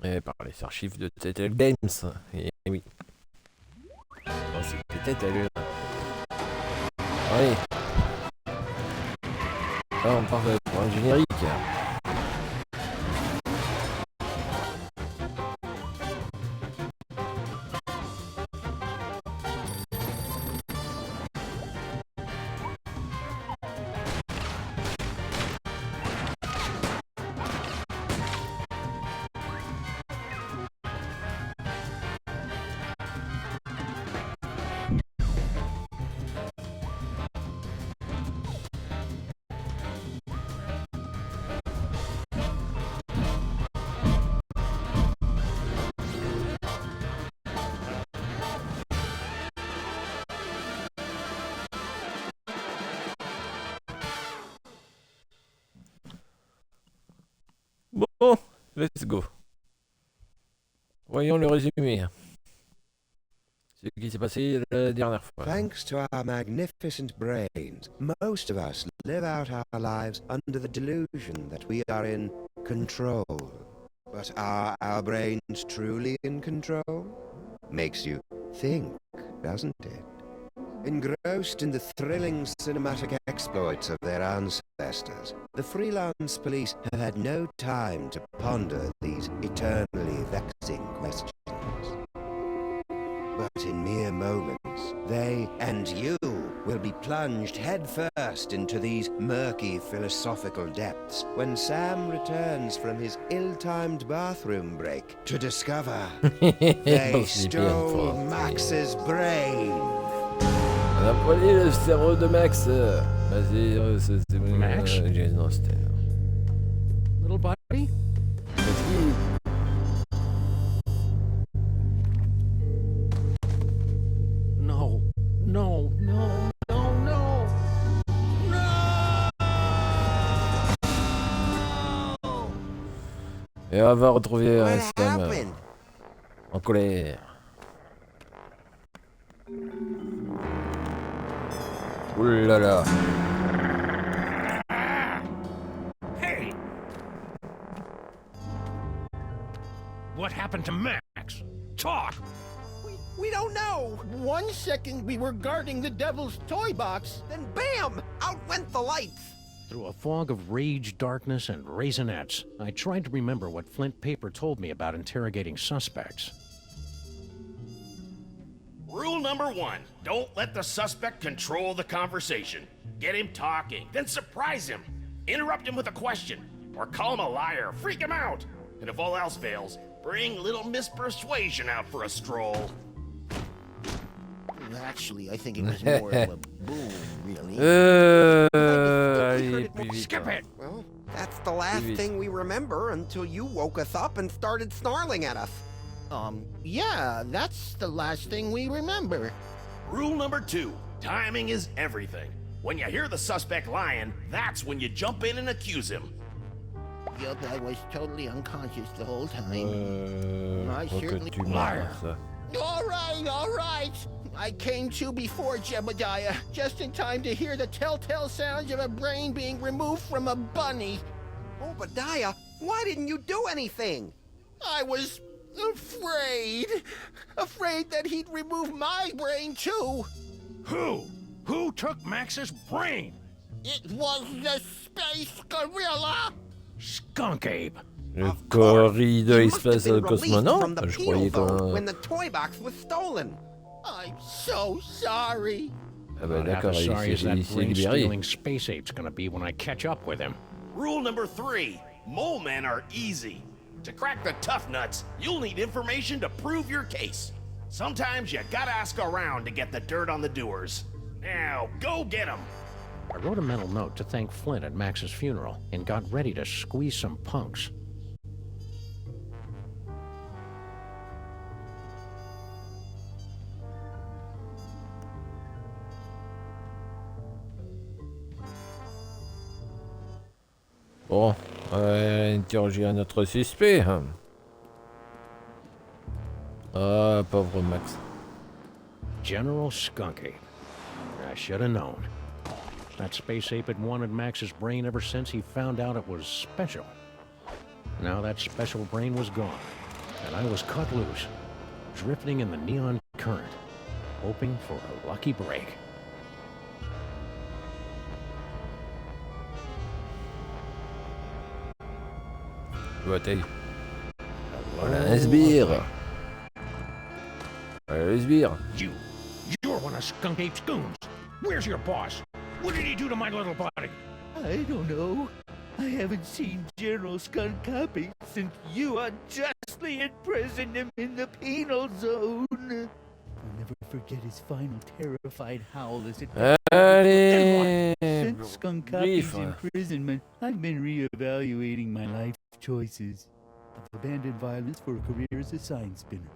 Et par les archives de Telltale Games. Et oui. Oh, c'est Telltale. Allez. Là, on part pour un générique. Bon, let's go. Voyons le résumé. Ce qui s'est passé la dernière fois. Thanks to our magnificent brains, most of us live out our lives under the delusion that we are in control. But are our brains truly in control? Makes you think, doesn't it? Engrossed in the thrilling cinematic exploits of their ancestors, the freelance police have had no time to ponder these eternally vexing questions. But in mere moments, they and you will be plunged headfirst into these murky philosophical depths when Sam returns from his ill-timed bathroom break to discover they stole Max's brain. On a volé le cerveau de Max. C'est Max? Non, c'était... Little buddy? No, no, no, no, no. No! Et on va retrouver Sam en colère. Ouh là là. Hey! What happened to Max? Talk! We don't know! 1 second we were guarding the devil's toy box. Then bam! Out went the lights! Through a fog of rage, darkness, and raisinets, I tried to remember what Flint Paper told me about interrogating suspects. Rule number 1, don't let the suspect control the conversation. Get him talking, then surprise him. Interrupt him with a question, or call him a liar, freak him out. And if all else fails, bring little Miss Persuasion out for a stroll. Actually, I think it was more of a boom, really. Skip it! Well, that's the last thing we remember until you woke us up and started snarling at us. Yeah, that's the last thing we remember. Rule number 2, timing is everything. When you hear the suspect lying, that's when you jump in and accuse him. Yup, I was totally unconscious the whole time. I certainly... Liar! All right. I came to before Jebediah, just in time to hear the telltale sounds of a brain being removed from a bunny. Obadiah, why didn't you do anything? I was afraid that he'd remove my brain too. Who? Who took Max's brain? It was the space gorilla. Skunk Ape. Le corridor He must have espace been released cosmonaute. from the Je penal croyais zone when qu'on... the toy box was stolen. I'm so sorry. Ah bah Half d'accord, as sorry as that il s'est brain libéré. stealing space ape's gonna be when I catch up with him. Rule number 3, mole men are easy. To crack the tough nuts, you'll need information to prove your case. Sometimes you gotta ask around to get the dirt on the doers. Now, go get 'em. I wrote a mental note to thank Flint at Max's funeral and got ready to squeeze some punks. Bon, interroger un autre suspect. Ah, pauvre Max. General Skunk Ape. I should have known. That space ape had wanted Max's brain ever since he found out it was special. Now that special brain was gone. and I was cut loose, drifting in the neon current, hoping for a lucky break. Bouteille. Voilà un sbire. Voilà le sbire. You're one of Skunk Ape's goons. Where's your boss? What did he do to my little buddy? I don't know. I haven't seen General Skunk Copy since you unjustly imprisoned him in the penal zone. I'll never forget his final terrified howl as it... Allez. Since Skunk Copy's Brief. imprisonment, I've been reevaluating my life choices. I've abandoned violence for a career as a sign spinner.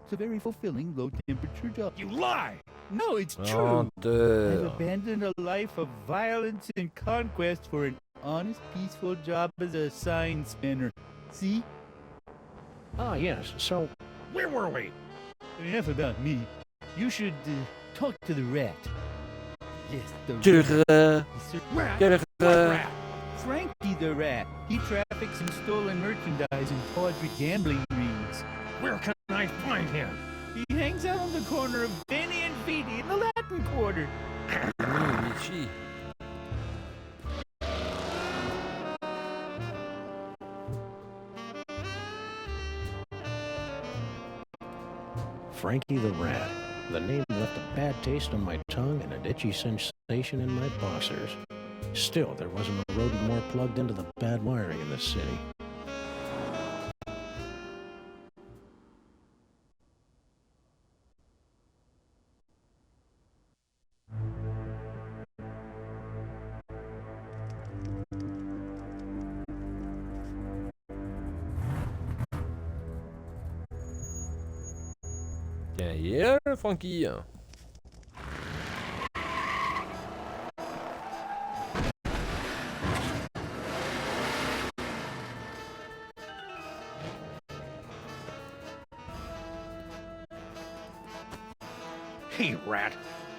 It's a very fulfilling, low-temperature job. You lie! No, it's true. I've Menteur. abandoned a life of violence and conquest for an honest, peaceful job as a sign spinner. See? Ah, yes. So, where were we? Enough about me. You should talk to the rat. Yes, the Quel rat. rat. Yes, sir. Rat? Quel What rat. rat? Frankie the rat. He traffics in stolen merchandise and tawdry gambling rings. Where can I find him? He hangs out on the corner of Benny and Vidi in the Latin Quarter. Michi. Frankie the Rat. The name left a bad taste on my tongue and an itchy sensation in my boxers. Still, there wasn't a rodent more plugged into the bad wiring in this city. Tiens, il est là, le Frankie. Hey, Rat.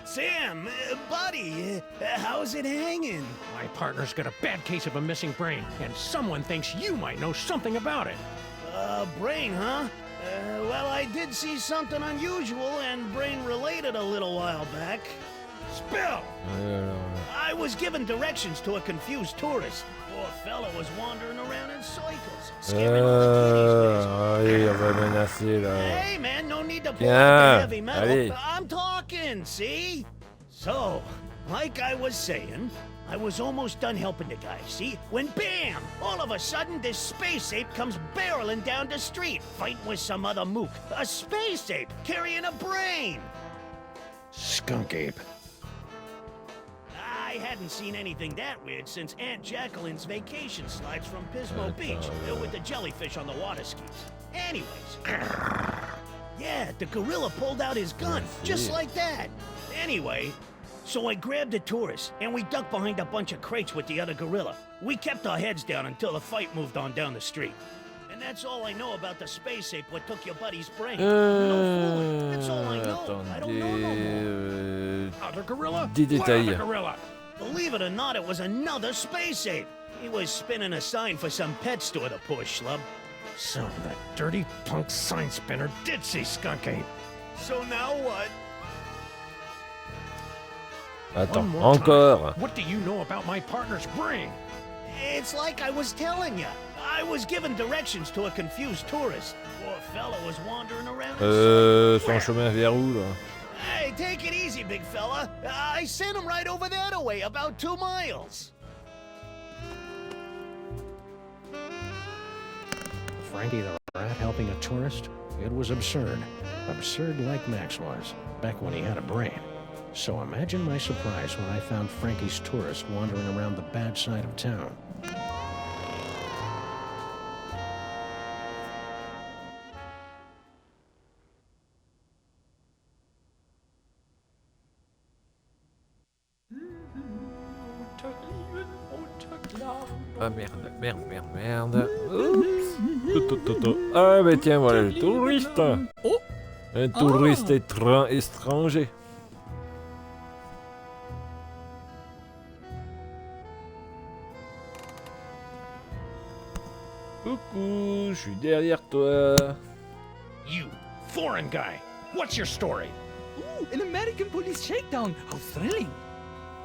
Sam, buddy, how's it hanging? My partner's got a bad case of a missing brain, and someone thinks you might know something about it. Brain, huh? Well, I did see something unusual and brain-related a little while back. Spill! I was given directions to a confused tourist. Poor fella was wandering around in circles, scaring all the kiddies. Allez, on va menacer là. Hey, man, no need to pull Tiens, out the heavy metal. allez. I'm talking, see? So, like I was saying, I was almost done helping the guy, see? When bam! All of a sudden, this space ape comes barreling down the street, fighting with some other mook. A space ape carrying a brain! Skunk Ape. I hadn't seen anything that weird since Aunt Jacqueline's vacation slides from Pismo Beach with the jellyfish on the water skis. Anyways. Yeah, the gorilla pulled out his gun, just like that. Anyway, so I grabbed the tourist, and we ducked behind a bunch of crates with the other gorilla. We kept our heads down until the fight moved on down the street. And that's all I know about the space ape what took your buddy's brain. No fooling. That's all I know. I don't know no more. Other gorilla? Des What détails. other gorilla? Believe it or not, it was another space ape. He was spinning a sign for some pet store, the poor schlub. So that dirty punk sign spinner did see Skunk Ape. So now what? Attends, One more encore. time. What do you know about my partner's brain? It's like I was telling you. I was given directions to a confused tourist. Poor fella was wandering around. Son chemin vers où là? Hey, take it easy, big fella. I sent him right over that way, about 2 miles. Frankie the Rat helping a tourist? It was absurd. Absurd like Max was, back when he had a brain. So imagine my surprise when I found Frankie's tourist wandering around the bad side of town. Ah merde. Oups. Ah bah tiens, voilà le touriste. Oh. Un touriste étranger. Coucou, je suis derrière toi. You, foreign guy, what's your story? Ooh, an American police shakedown. How thrilling.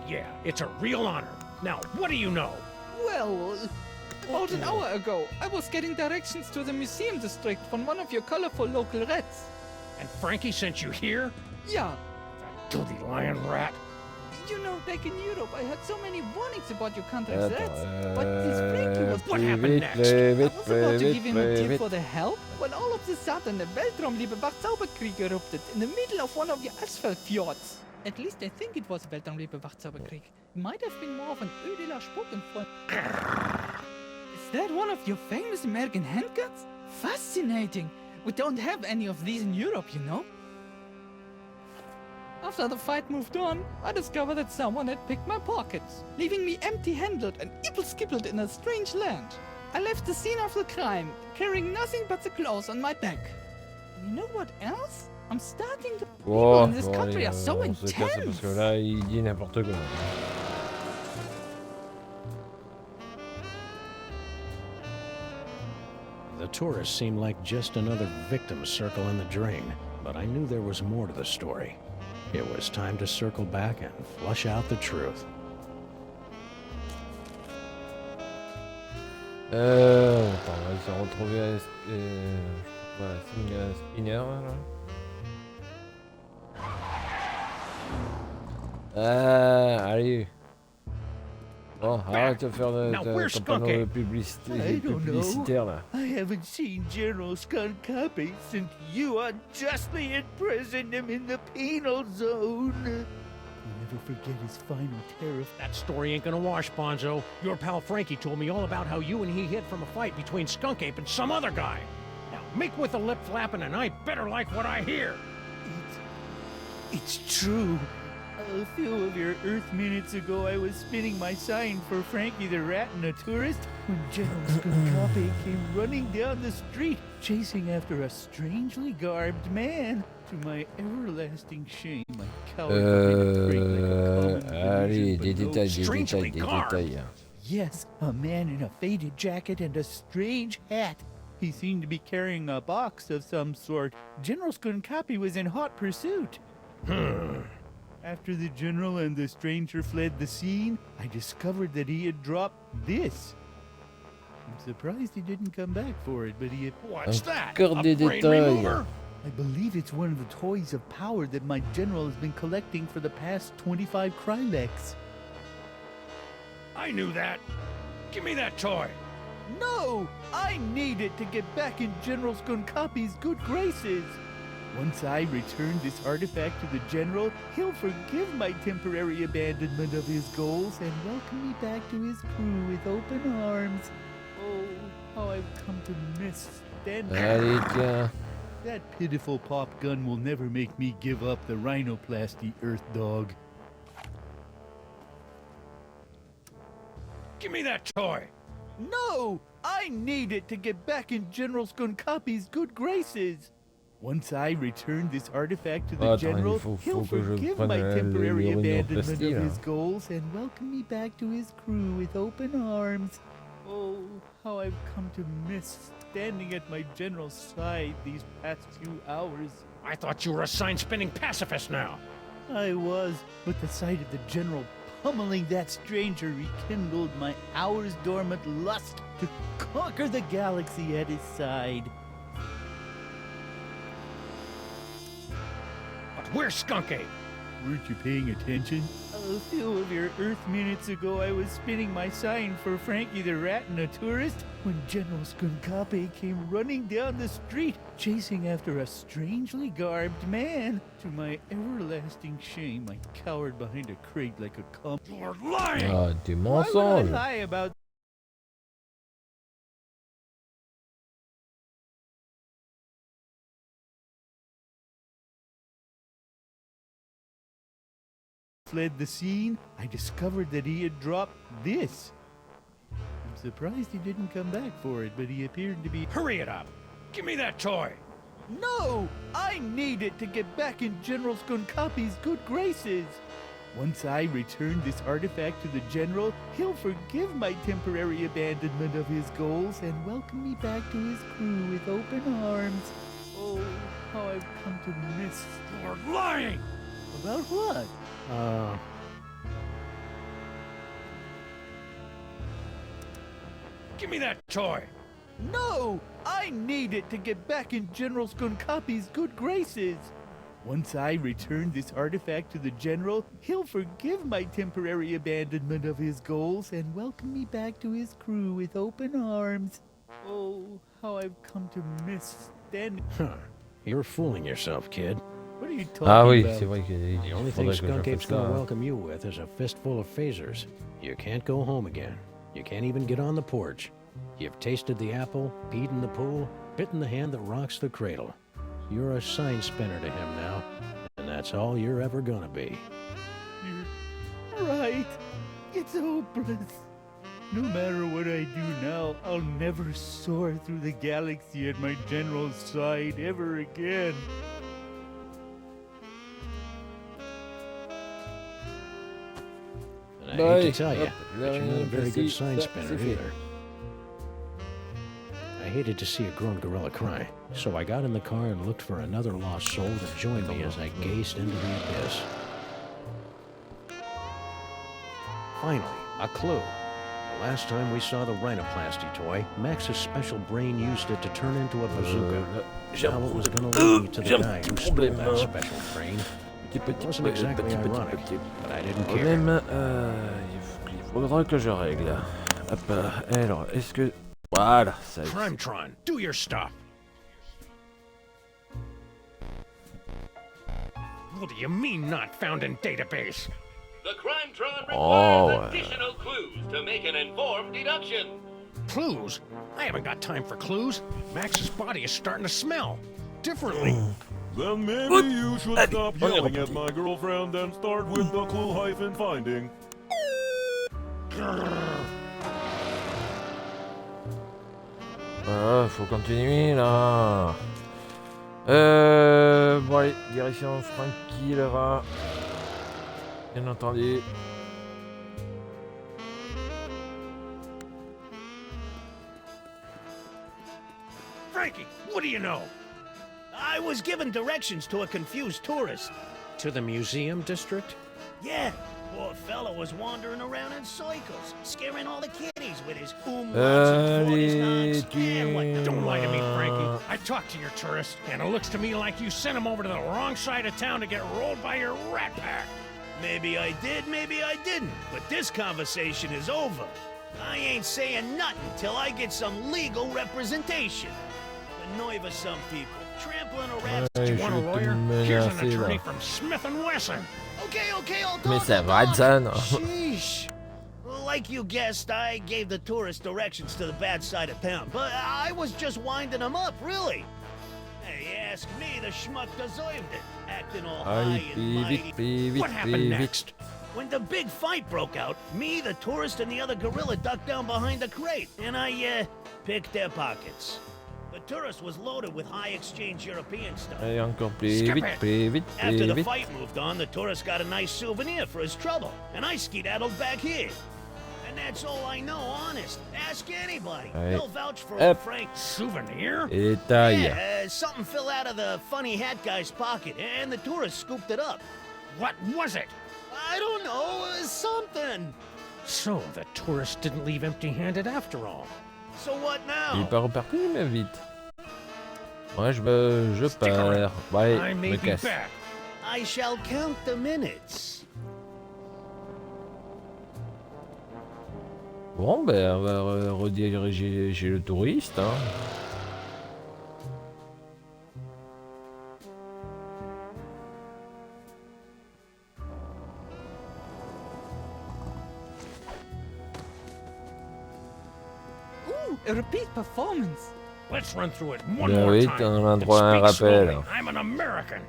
Yeah, it's a real honor. Now, what do you know? Well, about an hour ago, I was getting directions to the museum district from one of your colorful local rats. And Frankie sent you here? Yeah, Guilty lion rat. you know, back in Europe, I had so many warnings about your country's rats. But this Frankie was... What happened next? I was about to give him a deal for the help, when all of a sudden the Weltraumliebe Wachzauberkrieg erupted in the middle of one of your asphalt fjords. At least I think it was a Weltraumliebe Wachzauberkrieg. It might have been more of an Öl de la Spuckenfreund. Is that one of your famous American handguns? Fascinating. We don't have any of these in Europe, you know. After the fight moved on, I discovered that someone had picked my pockets, leaving me empty-handed and ibble-skibbled in a strange land. I left the scene of the crime, carrying nothing but the clothes on my back. And you know what else? I'm starting to... People in this country are so on se casse parce intense. que là, il dit n'importe quoi. The tourists seemed like just another victim circling the drain, but I knew there was more to the story. It was time to circle back and flush out the truth. Attends, on va se retrouver à Spinner là. Allez. Bon, arrête de faire de campagne publicitaire là. I haven't seen General Skunk Copy since you unjustly imprisoned him in the penal zone. I'll never forget his final tariff. That story ain't gonna wash, Bonzo. Your pal Frankie told me all about how you and he hid from a fight between Skunk Ape and some other guy. Now, make with the lip flapping and I better like what I hear. It's true. A few of your Earth minutes ago, I was spinning my sign for Frankie the Rat and a tourist when General Skunkape came running down the street, chasing after a strangely garbed man. To my everlasting shame, I cowered behind a crate like a common Allez, division des below. détails, des détails. Yes, a man in a faded jacket and a strange hat. He seemed to be carrying a box of some sort. General Skunkape was in hot pursuit. After the general and the stranger fled the scene, I discovered that he had dropped this. I'm surprised he didn't come back for it, but he had... What's that? Encore A des brain détails. remover? I believe it's one of the toys of power that my general has been collecting for the past 25 Krylex. I knew that. Give me that toy. No! I need it to get back in General Skunkape's good graces. Once I return this artifact to the General, he'll forgive my temporary abandonment of his goals and welcome me back to his crew with open arms. Oh, how I've come to miss standing. Allez, tiens. That pitiful pop gun will never make me give up the rhinoplasty Earth Dog. Give me that toy. No! I need it to get back in General Skunkape's good graces. Once I return this artifact to the Attends, General, faut he'll que je forgive prenne my temporary le abandonment rhinoplasty, of là. his goals and welcome me back to his crew with open arms. Oh, how I've come to miss standing at my General's side these past few hours. I thought you were a sign-spinning pacifist now. I was, but the sight of the General pummeling that stranger rekindled my hours dormant lust to conquer the galaxy at his side. But where's Skunk Ape? Weren't you paying attention? A few of your Earth minutes ago, I was spinning my sign for Frankie the Rat and a tourist when General Skunkape came running down the street, chasing after a strangely garbed man. To my everlasting shame, I cowered behind a crate like a cum. You're lying! Ah, des Why would I mensonges. lie about fled the scene? I discovered that he had dropped this. I'm surprised he didn't come back for it, but he appeared to be... Hurry it up. Give me that toy. No! I need it to get back in General Skunkape's good graces. Once I return this artifact to the General, he'll forgive my temporary abandonment of his goals and welcome me back to his crew with open arms. Oh, how I've come to miss. You're lying! About what? Give me that toy! No! I need it to get back in General Skunkapi's good graces. Once I return this artifact to the General, he'll forgive my temporary abandonment of his goals and welcome me back to his crew with open arms. Oh, how I've come to miss standing. Huh. You're fooling yourself, kid. What are you talking Ah oui, about? c'est vrai qu'il The only thing faudrait que je Skunk Ape's fasse gonna ça. welcome you with is a fistful of phasers. You can't go home again. You can't even get on the porch. You've tasted the apple, peed in the pool, bitten the hand that rocks the cradle. You're a sign spinner to him now, and that's all you're ever gonna be. You're right. It's hopeless. No matter what I do now, I'll never soar through the galaxy at my general's side ever again. And I hate Bye. to tell you, Hop, but you're not a very good merci. sign Ça, spinner c'est fait. either. I hated to see a grown gorilla cry, so I got in the car and looked for another lost soul to join me as I gazed into the abyss. Finally, a clue. The last time we saw the rhinoplasty toy, Max's special brain used it to turn into a bazooka. Now it was going to lead me to the guy who stole that special brain. It wasn't exactly ironic, but I didn't care. Problème, il faudra que je règle. Hop, alors, est-ce que... Voilà, ça y est. Crimetron, do your stuff! What do you mean not found in database? The Crimetron Oh, requires additional clues to make an informed deduction. Clues? I haven't got time for clues. Max's body is starting to smell. Differently. Then maybe you should stop yelling at my girlfriend and start with the clue-finding. Voilà, faut continuer là. Bon allez, direction Frankie le rat. Bien entendu. Frankie, what do you know? I was given directions to a confused tourist. To the museum district? Yeah, poor fellow was wandering around in circles, scaring all the kiddies with his umlauts and Allez, 40s and whatnot. Don't lie to me, Frankie. I talked to your tourist, and it looks to me like you sent him over to the wrong side of town to get rolled by your rat pack. Maybe I did, maybe I didn't, but this conversation is over. I ain't saying nothing till I get some legal representation. The nerve of some people, trampling a rat's... Do you want a lawyer? Here's an menacer attorney là. from Smith & Wesson. Okay, I'll talk. Mais ça I'll va, talk. Zan. Sheesh. Like you guessed, I gave the tourist directions to the bad side of town, but I was just winding them up, really. Hey, ask me, the schmuck deserved it, acting all high Allez, and mighty. plus vite, What happened plus vite. next? When the big fight broke out, me, the tourist, and the other gorilla ducked down behind the crate, and I picked their pockets. The tourist was loaded with high-exchange European stuff. Allez, encore plus Skip vite, it. plus vite, After plus the vite. fight moved on, the tourist got a nice souvenir for his trouble, and I skedaddled back here. And that's all I know, honest. Ask anybody. Right. They'll vouch for Up. Frank. Souvenir? Et taille. Yeah, something fell out of the funny hat guy's pocket, and the tourist scooped it up. What was it? I don't know, something. So the tourist didn't leave empty-handed after all. So what Il now? est pas reparti, mais vite. Moi, je pars. Ouais, I may me be casse. back. I shall count the minutes. Bon, ben, on va rediriger chez le touriste. Hein. Ooh, a repeat performance. Let's run through it one Ben more oui, time. t'en as And droit à un speak slowly. rappel. I'm an American.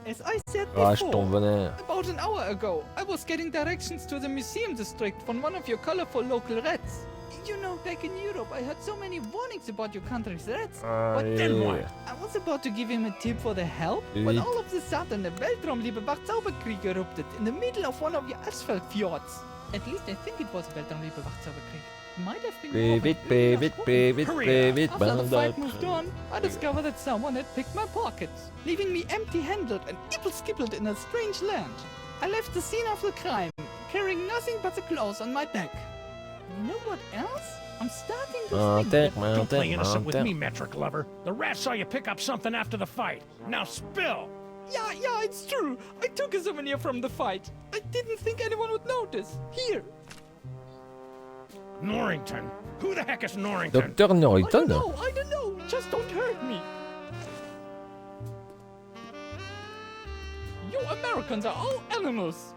As I said Crache ton before, venin. about an hour ago, I was getting directions to the museum district from one of your colorful local rats. You know, back in Europe, I heard so many warnings about your country's rats. then what? Allez. I was about to give him a tip for the help when all of a sudden a Weltraumliebe Wachzauberkrieg erupted in the middle of one of your asphalt fjords. At least I think it was a Weltraumliebe Wachzauberkrieg. Might have been Vite. After the fight moved on, I discovered that someone had picked my pockets, leaving me empty-handed and ipple-skippled in a strange land. I left the scene of the crime, carrying nothing but the clothes on my back. You know what else? I'm starting to think that... Don't play innocent with me, metric lover. The rat saw you pick up something after the fight. Now spill! Yeah, it's true. I took a souvenir from the fight. I didn't think anyone would notice. Here. Norrington? Who the heck is Norrington? Dr. Norrington? I don't know. Just don't hurt me. You Americans are all animals.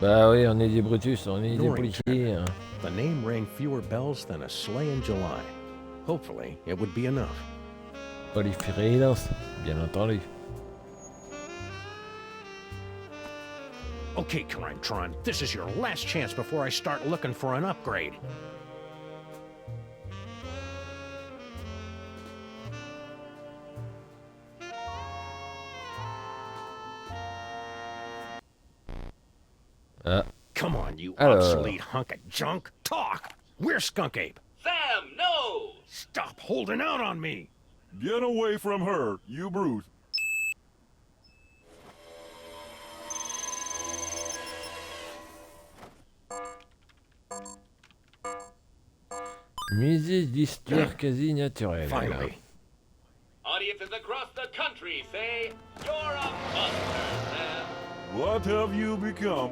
Bah oui, on est des Brutus, on est des policiers. Hein. The name rang fewer bells than a sleigh in July. Hopefully, it would be enough. Polyphérilance, bien entendu. Okay, Crime-Tron, this is your last chance before I start looking for an upgrade. Come on, you obsolete hunk of junk. Talk! Where's Skunk Ape? Sam, no! Stop holding out on me! Get away from her, you brute. Musée d'histoire quasi naturelle. Finally. Audiences across the country say you're a buster, Sam. What have you become?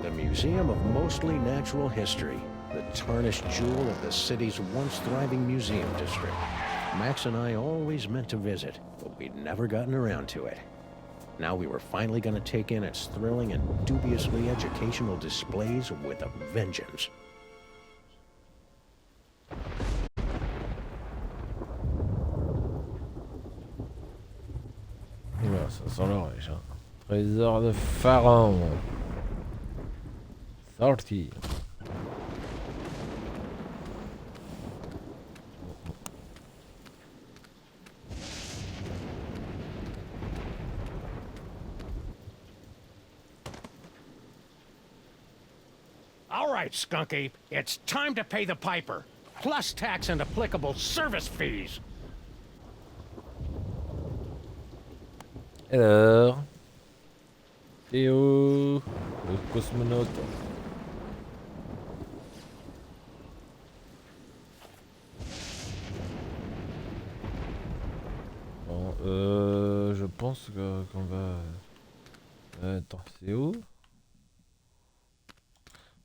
The Museum of Mostly Natural History, the tarnished jewel of the city's once thriving museum district. Max and I always meant to visit, but we'd never gotten around to it. Now we were finally going to take in its thrilling and dubiously educational displays with a vengeance. Oula, ça sent l'orage. Hein. Trésor de Pharaon. Sorti. All right, Skunk Ape, it's time to pay the piper, plus tax and applicable service fees. Alors, Théo, le cosmonaute. Bon, je pense qu'on va... Attends, c'est où?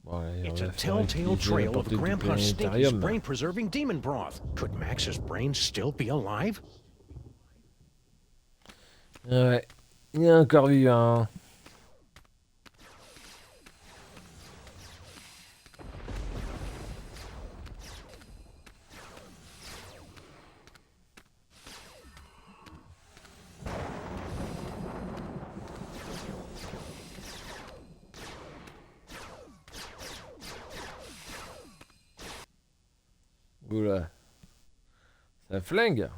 Bon, allez, It's a telltale trail of Grandpa Stinky's brain-preserving demon broth. Could Max's brain still be alive? Ouais, il est encore vivant. Oula, ça flingue.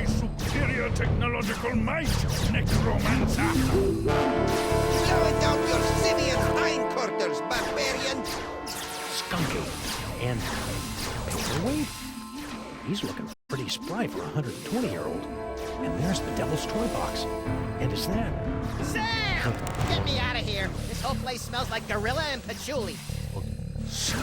Superior technological might, necromancer! Slow it down your simian hindquarters, barbarian! Skunky and paperweight? He's looking pretty spry for a 120-year-old. And there's the Devil's Toy Box. And is that... Sam! Get me out of here! This whole place smells like gorilla and patchouli. Sam,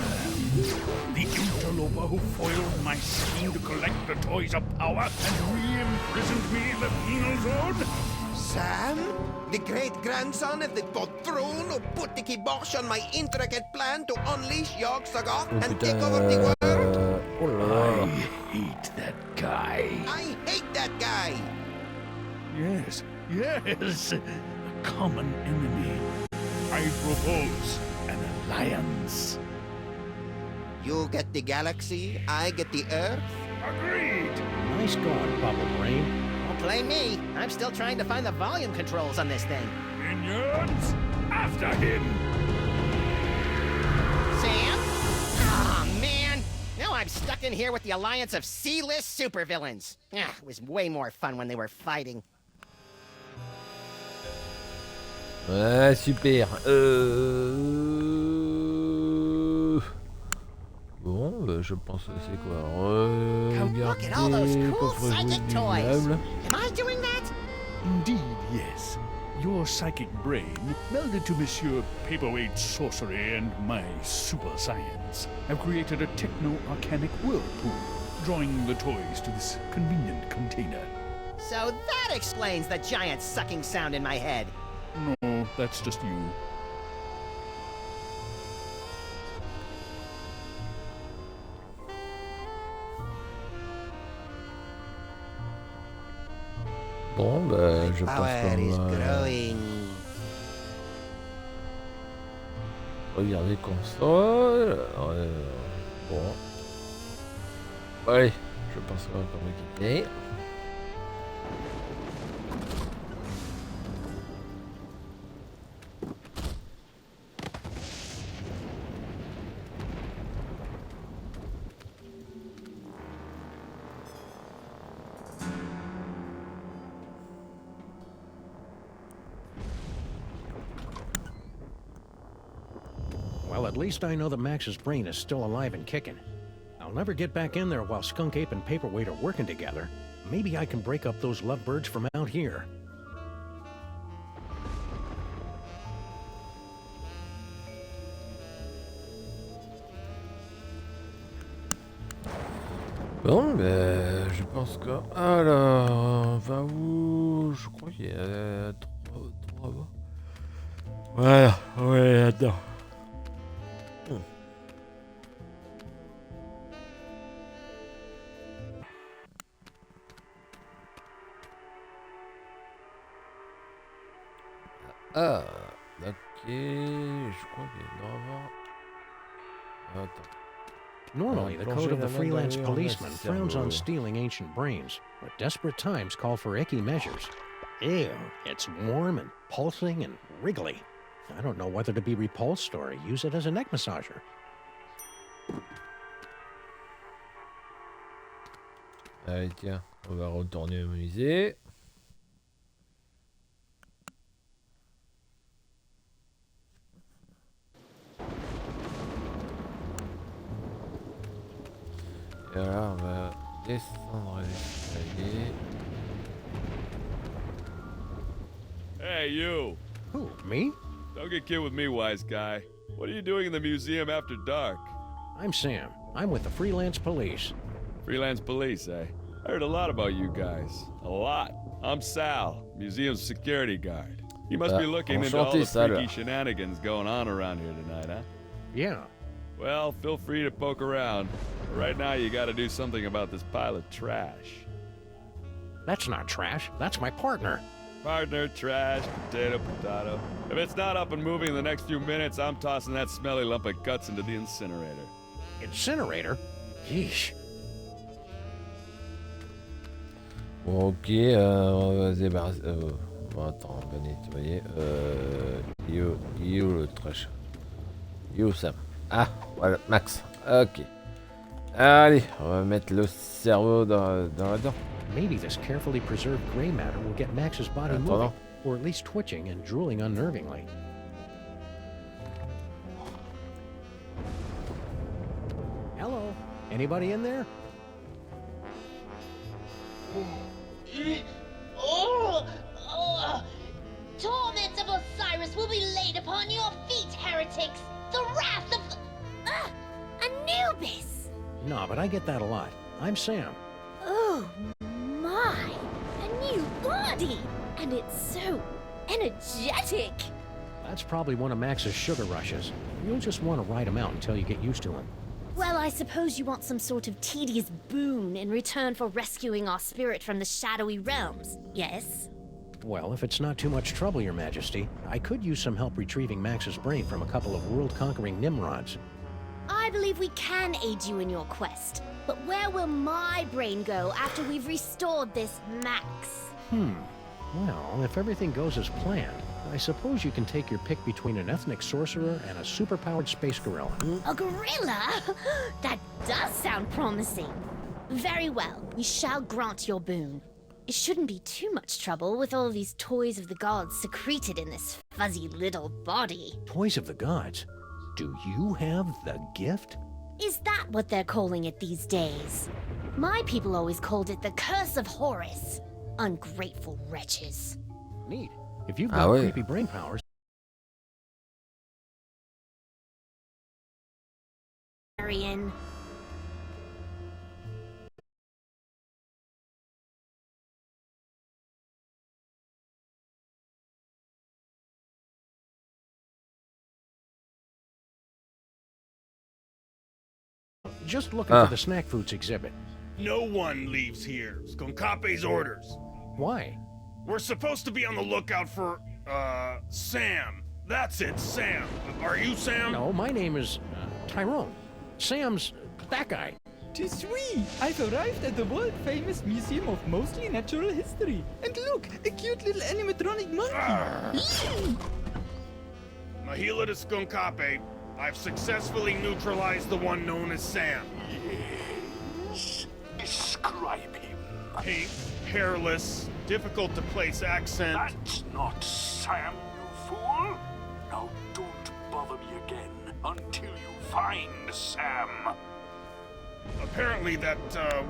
the interloper who foiled my scheme to collect the toys of power and re-imprisoned me in the penal zone? Sam? The great-grandson of the patron who put the kibosh on my intricate plan to unleash Yog Sagoth and take over the world? I hate that guy. I hate that guy! Yes, a common enemy. I propose an alliance. You get the galaxy, I get the Earth? Agreed! Nice going, Bubble Brain. Don't blame me. I'm still trying to find the volume controls on this thing. Minions, after him! Sam? Aw, man! Now I'm stuck in here with the alliance of C-list supervillains. Ah, it was way more fun when they were fighting. Ouais, super. Bon, je pense que c'est quoi? Look at all those Regardez, cool coffre psychic toys. jouable. Am I doing that? Indeed, yes. Your psychic brain, melded to Monsieur Paperweight Sorcery and my super science, have created a techno-arcanic whirlpool, drawing the toys to this convenient container. So that explains the giant sucking sound in my head. No, that's just you. Bon, bah, je pense Power is qu'on va growing. regarder console. Bon. Allez, je pense qu'on va pas me quitter. Well, at least I know that Max's brain is still alive and kicking. I'll never get back in there while Skunk Ape and Paperweight are working together. Maybe I can break up those lovebirds from out here. Bon, ben, je pense que... Alors, on va où? Je crois qu'il y a trois... Voilà, ouais, là-dedans. Ah, ok, je crois qu'il doit y avoir... Attends. Normally, the code of the freelance policeman frowns on stealing ancient brains, but desperate times call for icky measures. Ew, it's warm and pulsing and wriggly. I don't know whether to be repulsed or use it as a neck massager. Allez, tiens, on va retourner au musée. Et alors, on va descendre l'escalier. Hey, you! Who, me? Don't get kid with me, wise guy. What are you doing in the museum after dark? I'm Sam. I'm with the freelance police. Freelance police, eh? I heard a lot about you guys. A lot. I'm Sal, museum's security guard. You must be looking into all the freaky shenanigans going on around here tonight, huh? Yeah. Well, feel free to poke around. But right now, you gotta do something about this pile of trash. That's not trash. That's my partner. Partner, trash, potato. If it's not up and moving in the next few minutes, I'm tossing that smelly lump of guts into the incinerator. Incinerator? Yeesh. Bon, ok, on va se débarrasser... bon, attends, on va nettoyer. Il est où le trash? Il est où Sam? Ah, voilà, Max. Ok. Allez, on va mettre le cerveau dans la dent. Maybe this carefully preserved gray matter will get Max's body moving, or at least twitching and drooling unnervingly. Hello? Anybody in there? Torments of Osiris will be laid upon your feet, heretics! The wrath of... Anubis! No, but I get that a lot. I'm Sam. Oh my! A new body! And it's so energetic! That's probably one of Max's sugar rushes. You'll just want to ride him out until you get used to him. Well, I suppose you want some sort of tedious boon in return for rescuing our spirit from the shadowy realms, yes? Well, if it's not too much trouble, Your Majesty, I could use some help retrieving Max's brain from a couple of world-conquering Nimrods. I believe we can aid you in your quest, but where will my brain go after we've restored this Max? Well, if everything goes as planned, I suppose you can take your pick between an ethnic sorcerer and a superpowered space gorilla. A gorilla? That does sound promising. Very well, we shall grant your boon. It shouldn't be too much trouble with all these toys of the gods secreted in this fuzzy little body. Toys of the gods? Do you have the gift? Is that what they're calling it these days? My people always called it the Curse of Horus. Ungrateful wretches. Neat. If you've got creepy brain powers... Arian. Just looking for the snack foods exhibit. No one leaves here. Sconcape's orders. Why? We're supposed to be on the lookout for, Sam. That's it, Sam. Are you Sam? No, my name is Tyrone. Sam's that guy. Tis we! I've arrived at the world-famous Museum of Mostly Natural History. And look, a cute little animatronic monkey. Mahila to Sconcape. I've successfully neutralized the one known as Sam. Yes. Describe him. Pink, hairless, difficult to place accent. That's not Sam, you fool. Now don't bother me again until you find Sam. Apparently that,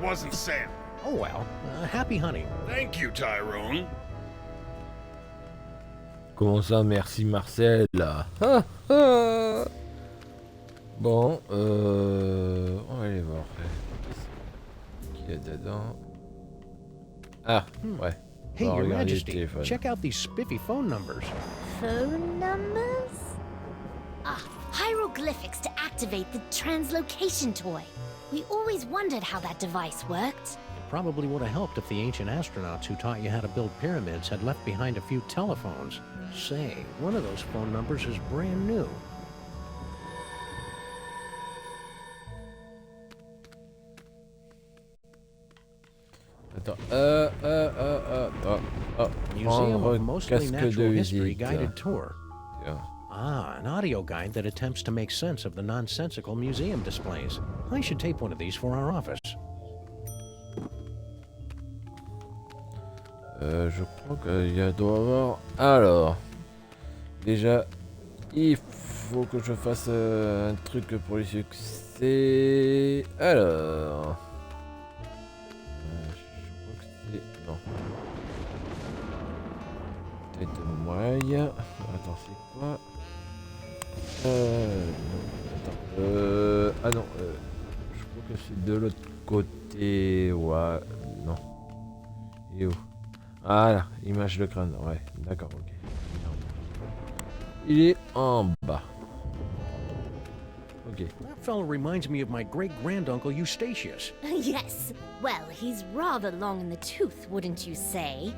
wasn't Sam. Oh well, happy hunting. Thank you, Tyrone. Comment ça, merci Marcel? Bon, on va aller voir. Qui y a dedans? Ah, ouais. Hey, On va Your regarder le Majesty, téléphone. check out these spiffy phone numbers. Phone numbers? Ah, hieroglyphics to activate the translocation toy. We always wondered how that device worked. It probably would have helped if the ancient astronauts who taught you how to build pyramids had left behind a few telephones. Say, one of those phone numbers is brand new. Attends, Museum of Mostly casque de Natural History visite. guided tour. Tiens. Ah, an audio guide that attempts to make sense of the nonsensical museum displays. I should tape one of these for our office. Je crois qu'il doit y avoir... Alors... Déjà, il faut que je fasse un truc pour les succès... Alors... je crois que c'est... Non. Tête moyen... Attends, c'est quoi? Non, attends. Ah non, je crois que c'est de l'autre côté... Ouais... Non. Il est où? Voilà, image de crâne, ouais, d'accord, ok. Il est en bas. Ok. That fellow reminds me of my great-granduncle Eustachius. Yes. Well, he's rather long in the tooth, wouldn't you say?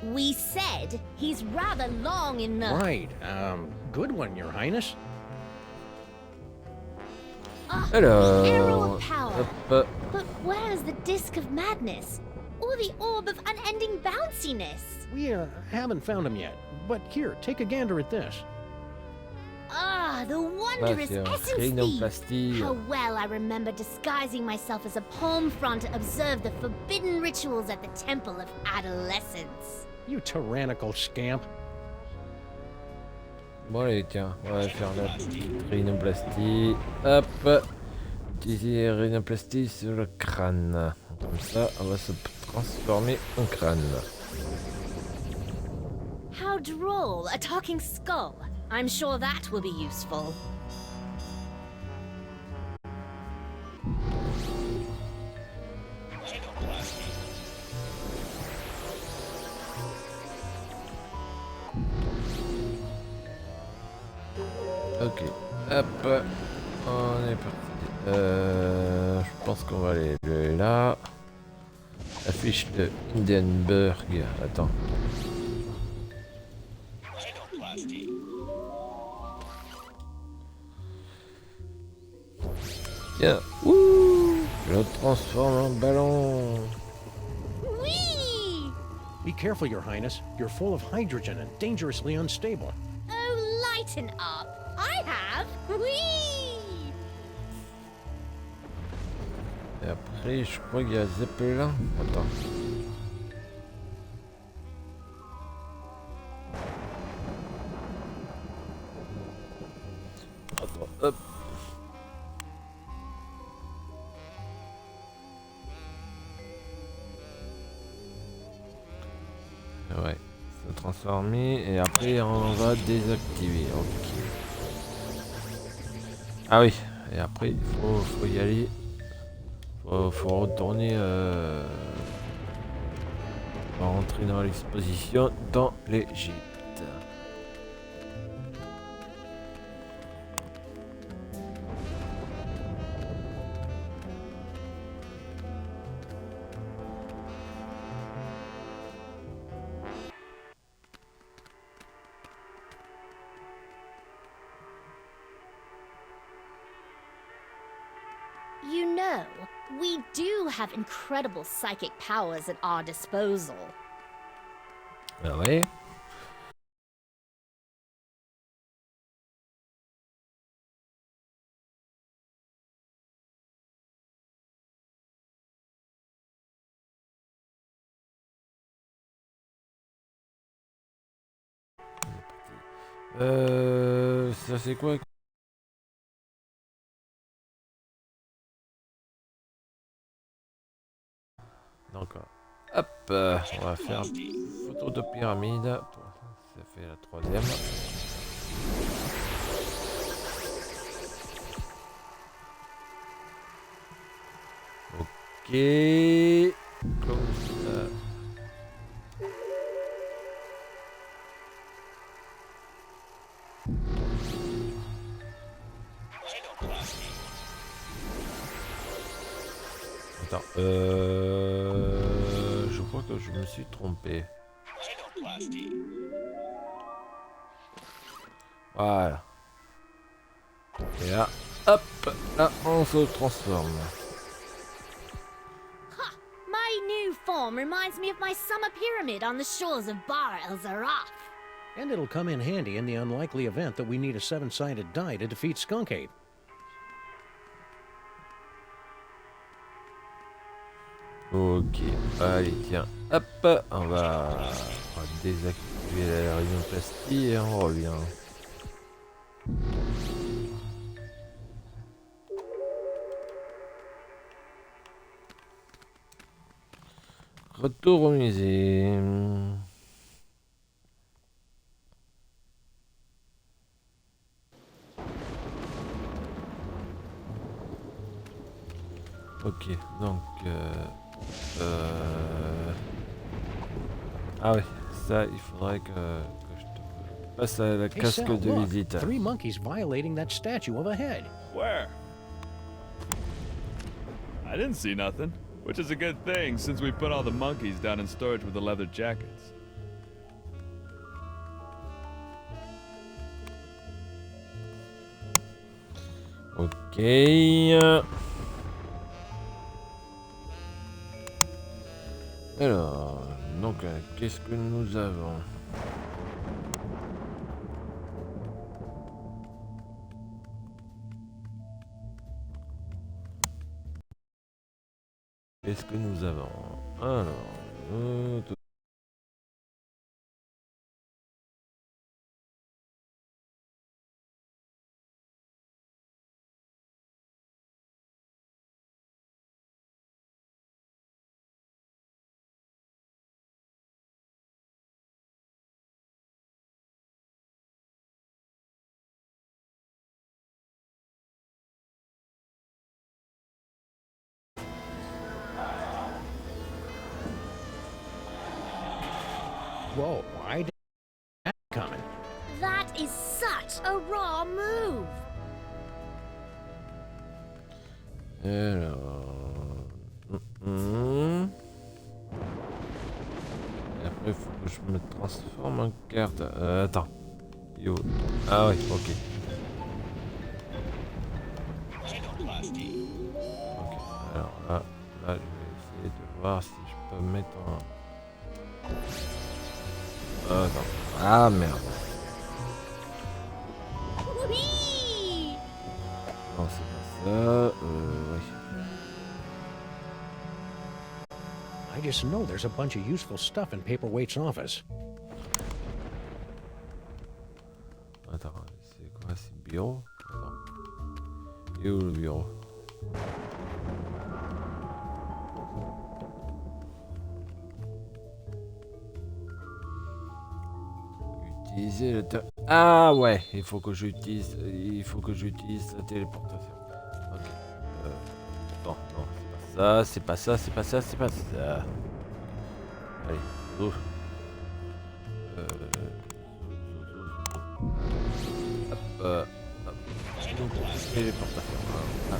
We said he's rather long in the... Right, good one, Your Highness. The arrow Alors... of power. But where's the disc of madness? Or the orb of unending bounciness? We haven't found him yet, but here, take a gander at this. Ah, the wondrous essence thief! Rhinoplastie. How well I remember disguising myself as a palm frond to observe the forbidden rituals at the Temple of Adolescence. You tyrannical scamp. Bon allez, tiens, on va faire la petite rhinoplastie. Hop. Utiliser rhinoplastie sur le crâne. Comme ça, on va se transformer en crâne. How droll, a talking skull. I'm sure that will be useful. Ok, hop, on est parti. Je pense qu'on va aller là. Affiche de Hindenburg. Attends. Tiens, ouh, je le transforme en ballon. Oui! Be careful, Your Highness. You're full of hydrogen and dangerously unstable. Oh, lighten up. I have. Whee! Et après, je crois qu'il y a Zeppelin. Attends. Attends, hop. Ouais, se transformer et après on va désactiver. Ok. Ah oui, et après il faut y aller. Faut retourner. On va rentrer dans l'exposition dans l'Égypte. You know, we do have incredible psychic powers at our disposal. Ah ouais. Ça c'est quoi? Donc, hop, on va faire une photo de pyramide. Ça fait la troisième. Ok. Comme ça. Attends, je crois que je me suis trompé. Voilà. Et là, hop, là on se transforme. Ha! My new form reminds me of my summer pyramid on the shores of Bar El Zaraf. And it'll come in handy in the unlikely event that we need a seven-sided die to defeat Skunk Ape. Ok, allez tiens, hop, on va désactiver la rhinoplastie et on revient. Retour au musée. Ok, donc ah oui, ça il faudrait que je te passe à la casque Sal, de look, visite. 3 monkeys violating that statue of a head. Where? I didn't see nothing, which is a good thing since we put all the monkeys down in storage with the leather jackets. Ok. Alors, donc, qu'est-ce que nous avons? Qu'est-ce que nous avons? Alors, Whoa, why did that coming? That is such a raw move. alors... Et après, il faut que je me transforme en carte. Attends. Yo. Ah oui, ok. Ok, alors là, je vais essayer de voir si je peux mettre en... Attends. Ah merde. Whee! Non, c'est pas ça. Oui. I just know there's a bunch of useful stuff in Paperweight's office. Attends, c'est quoi? C'est le bureau? Attends. Il est où le bureau? Utiliser le Ah ouais, il faut que j'utilise la téléportation. Ok. Non, non, c'est pas ça. Allez, go. Hop. Téléportation. Ah.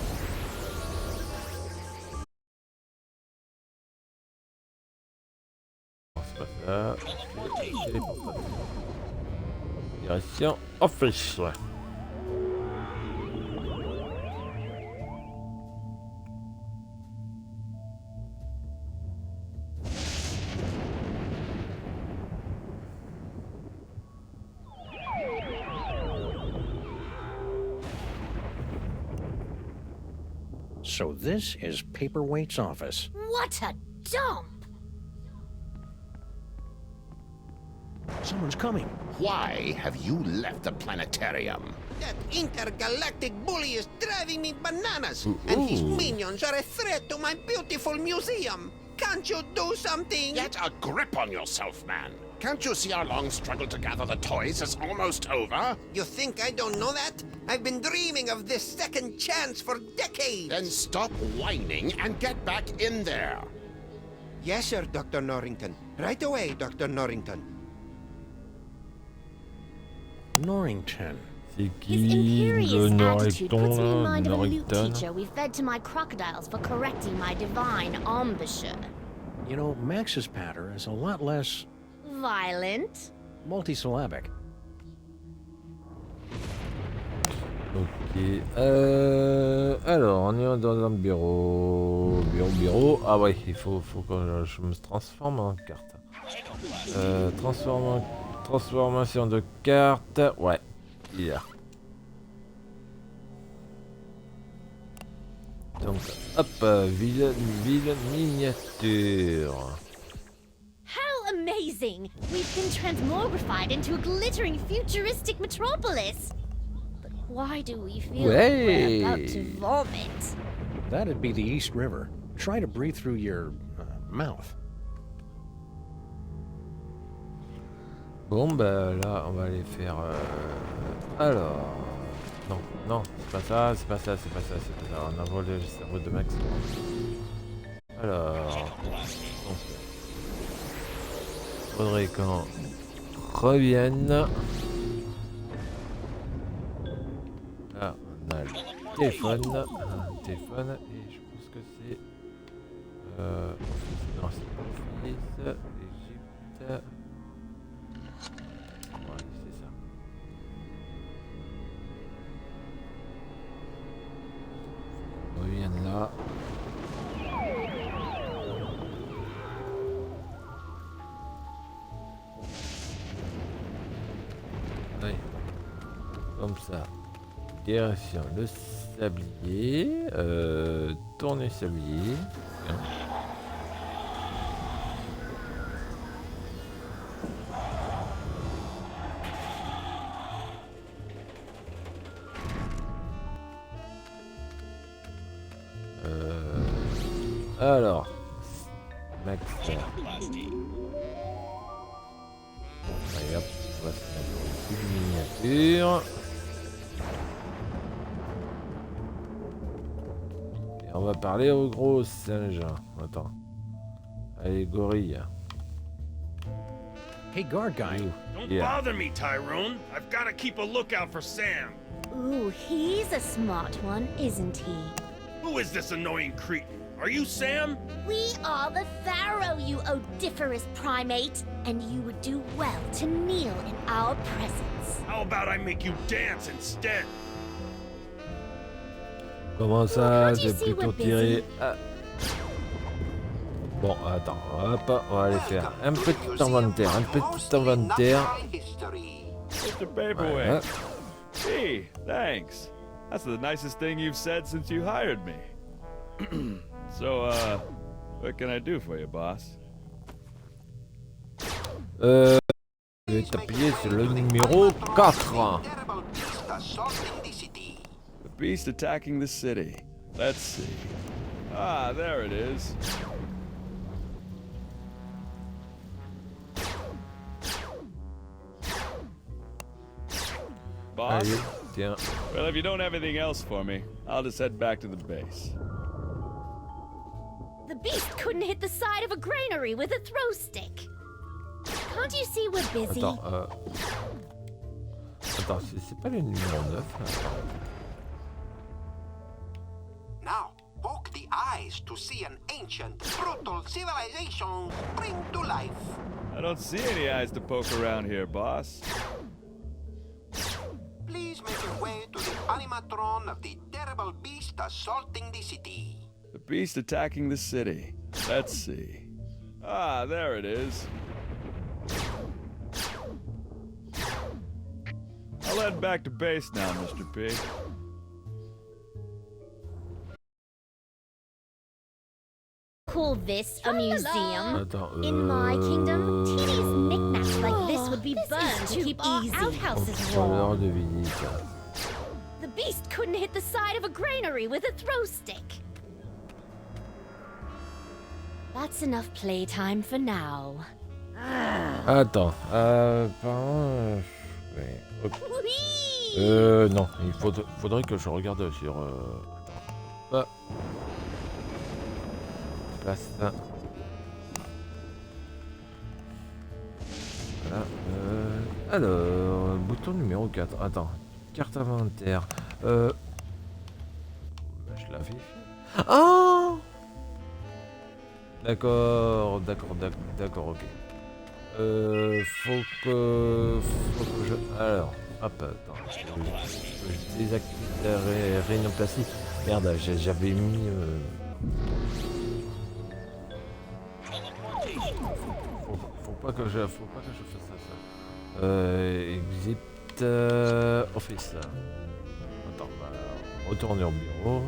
Non, c'est pas ça. Téléportation. Direction office. So this is Paperweight's office. What a dump! Someone's coming. Why have you left the planetarium? That intergalactic bully is driving me bananas, and his minions are a threat to my beautiful museum. Can't you do something? Get a grip on yourself, man. Can't you see our long struggle to gather the toys is almost over? You think I don't know that? I've been dreaming of this second chance for decades. Then stop whining and get back in there. Yes, sir, Dr. Norrington. Right away, Dr. Norrington. Norrington. C'est His qui imperious le attitude puts me in mind of a loot Norrington? teacher we fed to my crocodiles for correcting my divine embouchure. You know, Max's patter is a lot less Violent? multisyllabic. Ok. Alors, on est dans un bureau. Bureau. Ah ouais, il faut que je me transforme en carte. Transformation de carte. Ouais. Il y a. Donc, hop, ville miniature. How amazing! We've been transmogrified into a glittering futuristic metropolis. But why do we feel like we're about to vomit? That'd be the East River. Try to breathe through your mouth. Bon, bah là, on va aller faire. Alors. Non, c'est pas ça. On a volé le cerveau de Max. Alors. Donc, faudrait qu'on revienne. Là, on a le téléphone. Et je pense que c'est. Non, c'est pas Office, Égypte. Ouais, c'est ça. On revient là. Oui. Comme ça. Direction le sablier. Tourner sablier. Bien. Alors, Max. Allez hop, on va se mettre une miniature. Et on va parler au gros singe. Attends. Allez, gorille. Hey, guard guy. Don't Yeah. bother me, Tyrone. I've got to keep a lookout for Sam. Ooh, he's a smart one, isn't he? Who is this annoying cretin? Are you Sam? We are the Pharaoh, you odiferous primate, and you would do well to kneel in our presence. How about I make you dance instead? Comment ça, Can't you c'est see we're plutôt tiré. busy? Ah. Bon, attends, hop, on va aller faire un petit inventaire, Mr. Paperweight. Hey, thanks. That's the nicest thing you've said since you hired me. So, what can I do for you, boss? Je vais t'appuyer sur le numéro 4. The beast attacking the city. Let's see. Ah, there it is. Boss? Allez, tiens. Well, if you don't have anything else for me, I'll just head back to the base. The beast couldn't hit the side of a granary with a throw stick. Can't you see we're busy? Attends, c'est pas le numéro 9 là. Now, poke the eyes to see an ancient, brutal civilization spring to life. I don't see any eyes to poke around here, boss. Please make your way to the animatron of the terrible beast assaulting the city. The beast attacking the city. Let's see. Ah, there it is. I'll head back to base now, Mr. P. Call this a museum? In my kingdom, tedious knickknacks like this would be burned to keep our outhouses warm. The beast couldn't hit the side of a granary with a throw stick. That's enough playtime for now. Attends, non, il faudrait que je regarde sur... Attends. Place. Voilà. Alors, bouton numéro 4. Attends, carte inventaire. Je l'avais fait. Oh! D'accord, ok. Faut que je... Alors, hop, attends. Je désactive la rhinoplastie. Merde, j'avais mis... Faut pas que je fasse ça. Exit office. Attends, retourner au bureau.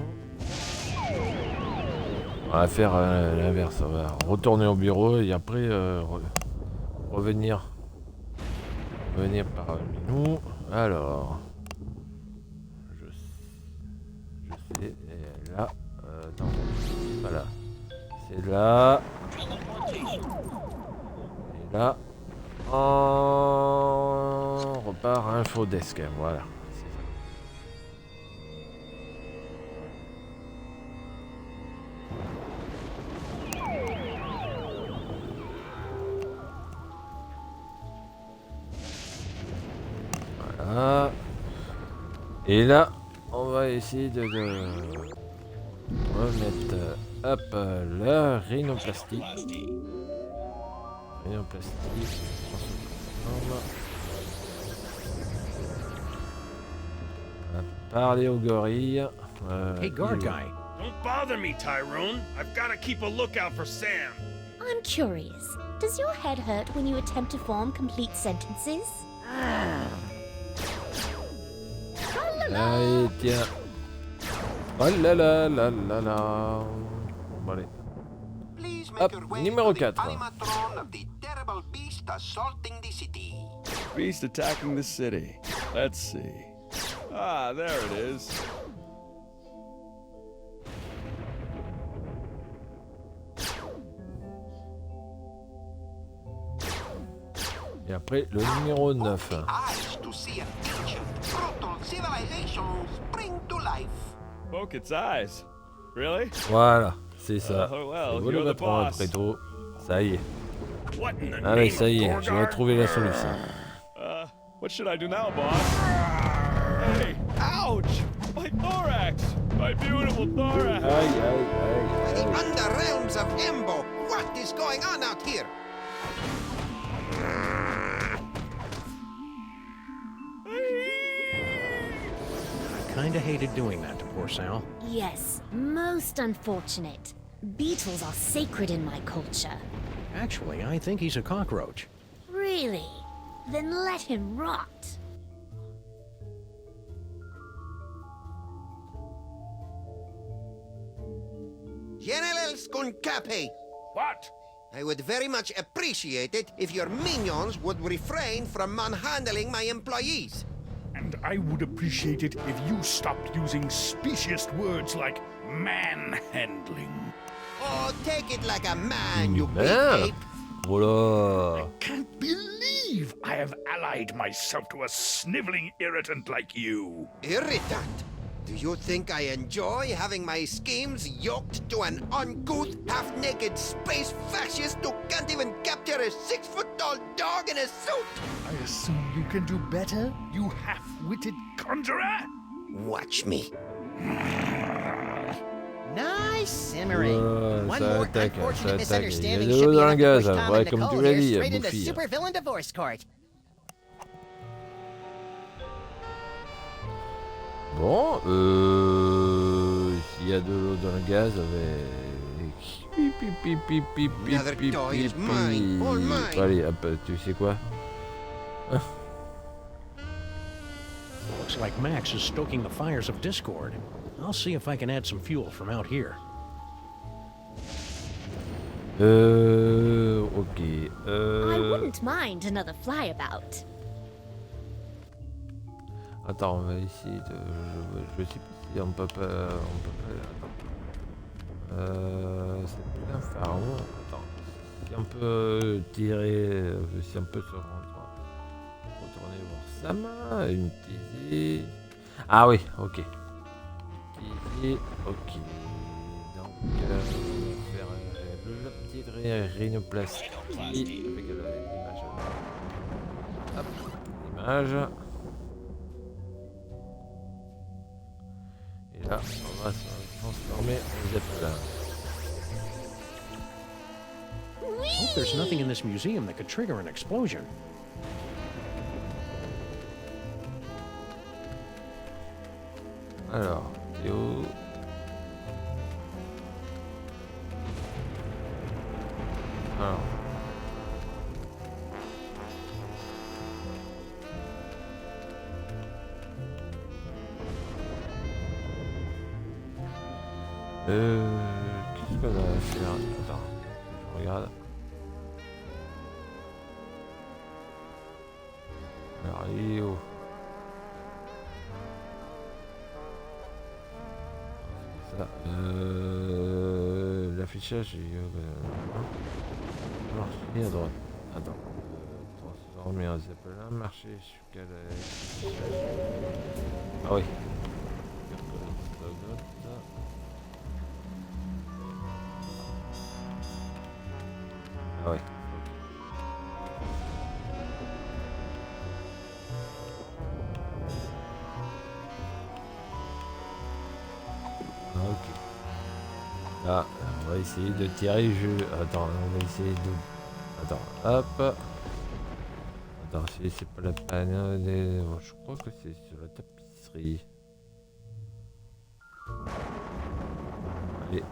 On va faire l'inverse. On va retourner au bureau et après revenir par le menu. Alors, je sais, et là, non, pas là. C'est là. Et là, on repart à Infodesk. Voilà. Voilà. Et là, on va essayer de remettre hop la rhinoplastie. Parler aux gorilles. Hey, guard guy. Don't bother me, Tyrone. I've got to keep a lookout for Sam. I'm curious. Does your head hurt when you attempt to form complete sentences? Allez, tiens. Oh là là là là là. Bon, allez. Hop, numéro 4. Beast attacking the city. Let's see. Ah, there it is. Et après, le numéro 9. Poke its eyes. Really? Voilà, c'est ça. Well, Vous le you're the mettre en boss. préto. Ça y est. What in the Allez, name ça y est, of j'ai retrouvé la solution. What should I do now, boss? Hey, ouch! My thorax! My beautiful thorax! Aïe, aïe, aïe, The aïe. underrealms of Embo. What is going on out here? I kinda hated doing that to poor Sal. Yes, most unfortunate. Beetles are sacred in my culture. Actually, I think he's a cockroach. Really? Then let him rot. General Skunkapi! What? I would very much appreciate it if your minions would refrain from manhandling my employees. And I would appreciate it if you stopped using specious words like manhandling. Oh, take it like a man, you big Merde. ape. Voilà. Can't believe I have allied myself to a sniveling irritant like you. Irritant? Do you think I enjoy having my schemes yoked to an uncouth, half-naked space fascist who can't even capture a 6-foot-tall dog in a suit? I assume you can do better, you half-witted conjurer? Watch me. Nice simmering. One ça more attaque, unfortunate ça attaque. Il y a misunderstanding de should l'eau be dans enough le to gaz, push Tom ouais, and comme tu Nicole l'as here dit, straight into Buffy. supervillain divorce court. Bon, s'il y a de l'eau dans le gaz, Another toy is mine, all mine. Allez, hop, tu sais quoi? Looks like Max is stoking the fires of discord. I'll see if I can add some fuel from out here. Ok. I wouldn't mind another flyabout. Attends, on va essayer de... Je sais pas si on peut pas... Attends. C'est bien pharaon. Attends. Si on peut tirer... Si on peut se retourner voir Sama. Une tisée... Ah oui, ok. Tisée, ok. Donc, on va faire la petite rhinoplastie avec l'image. Hop, l'image. Et là, on va se transformer en zeppelin. I hope there's nothing in this museum that could trigger an explosion. Alors, Théo. Alors. Qu'est-ce qu'on a à faire? Attends, je regarde. Alors, il est où? Ça, l'affichage est... marcher à droite. Attends. Transformer en zeppelin, marcher sur quel... Ah oui. Ah ouais. Ok. Là, on va essayer de tirer le jeu. Attends, on va essayer de... Attends, hop. Attends, c'est pas la peine. Je crois que c'est sur la tapisserie. Allez.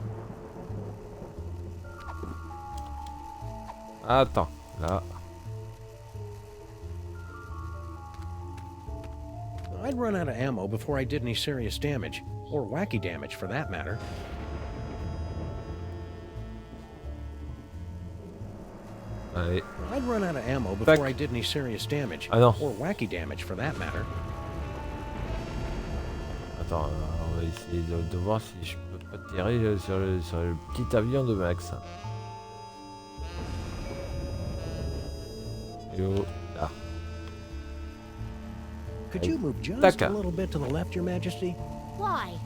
Attends, là. I'd run out of ammo before I did any serious damage, or wacky damage for that matter. Allez. I'd run out of ammo before I did any serious damage, Ah non. or wacky damage for that matter. Attends, on va essayer de voir si je peux pas tirer sur le petit avion de Max. Yo, là. Could you move just Taka. a little bit to the left, Your Majesty? Why?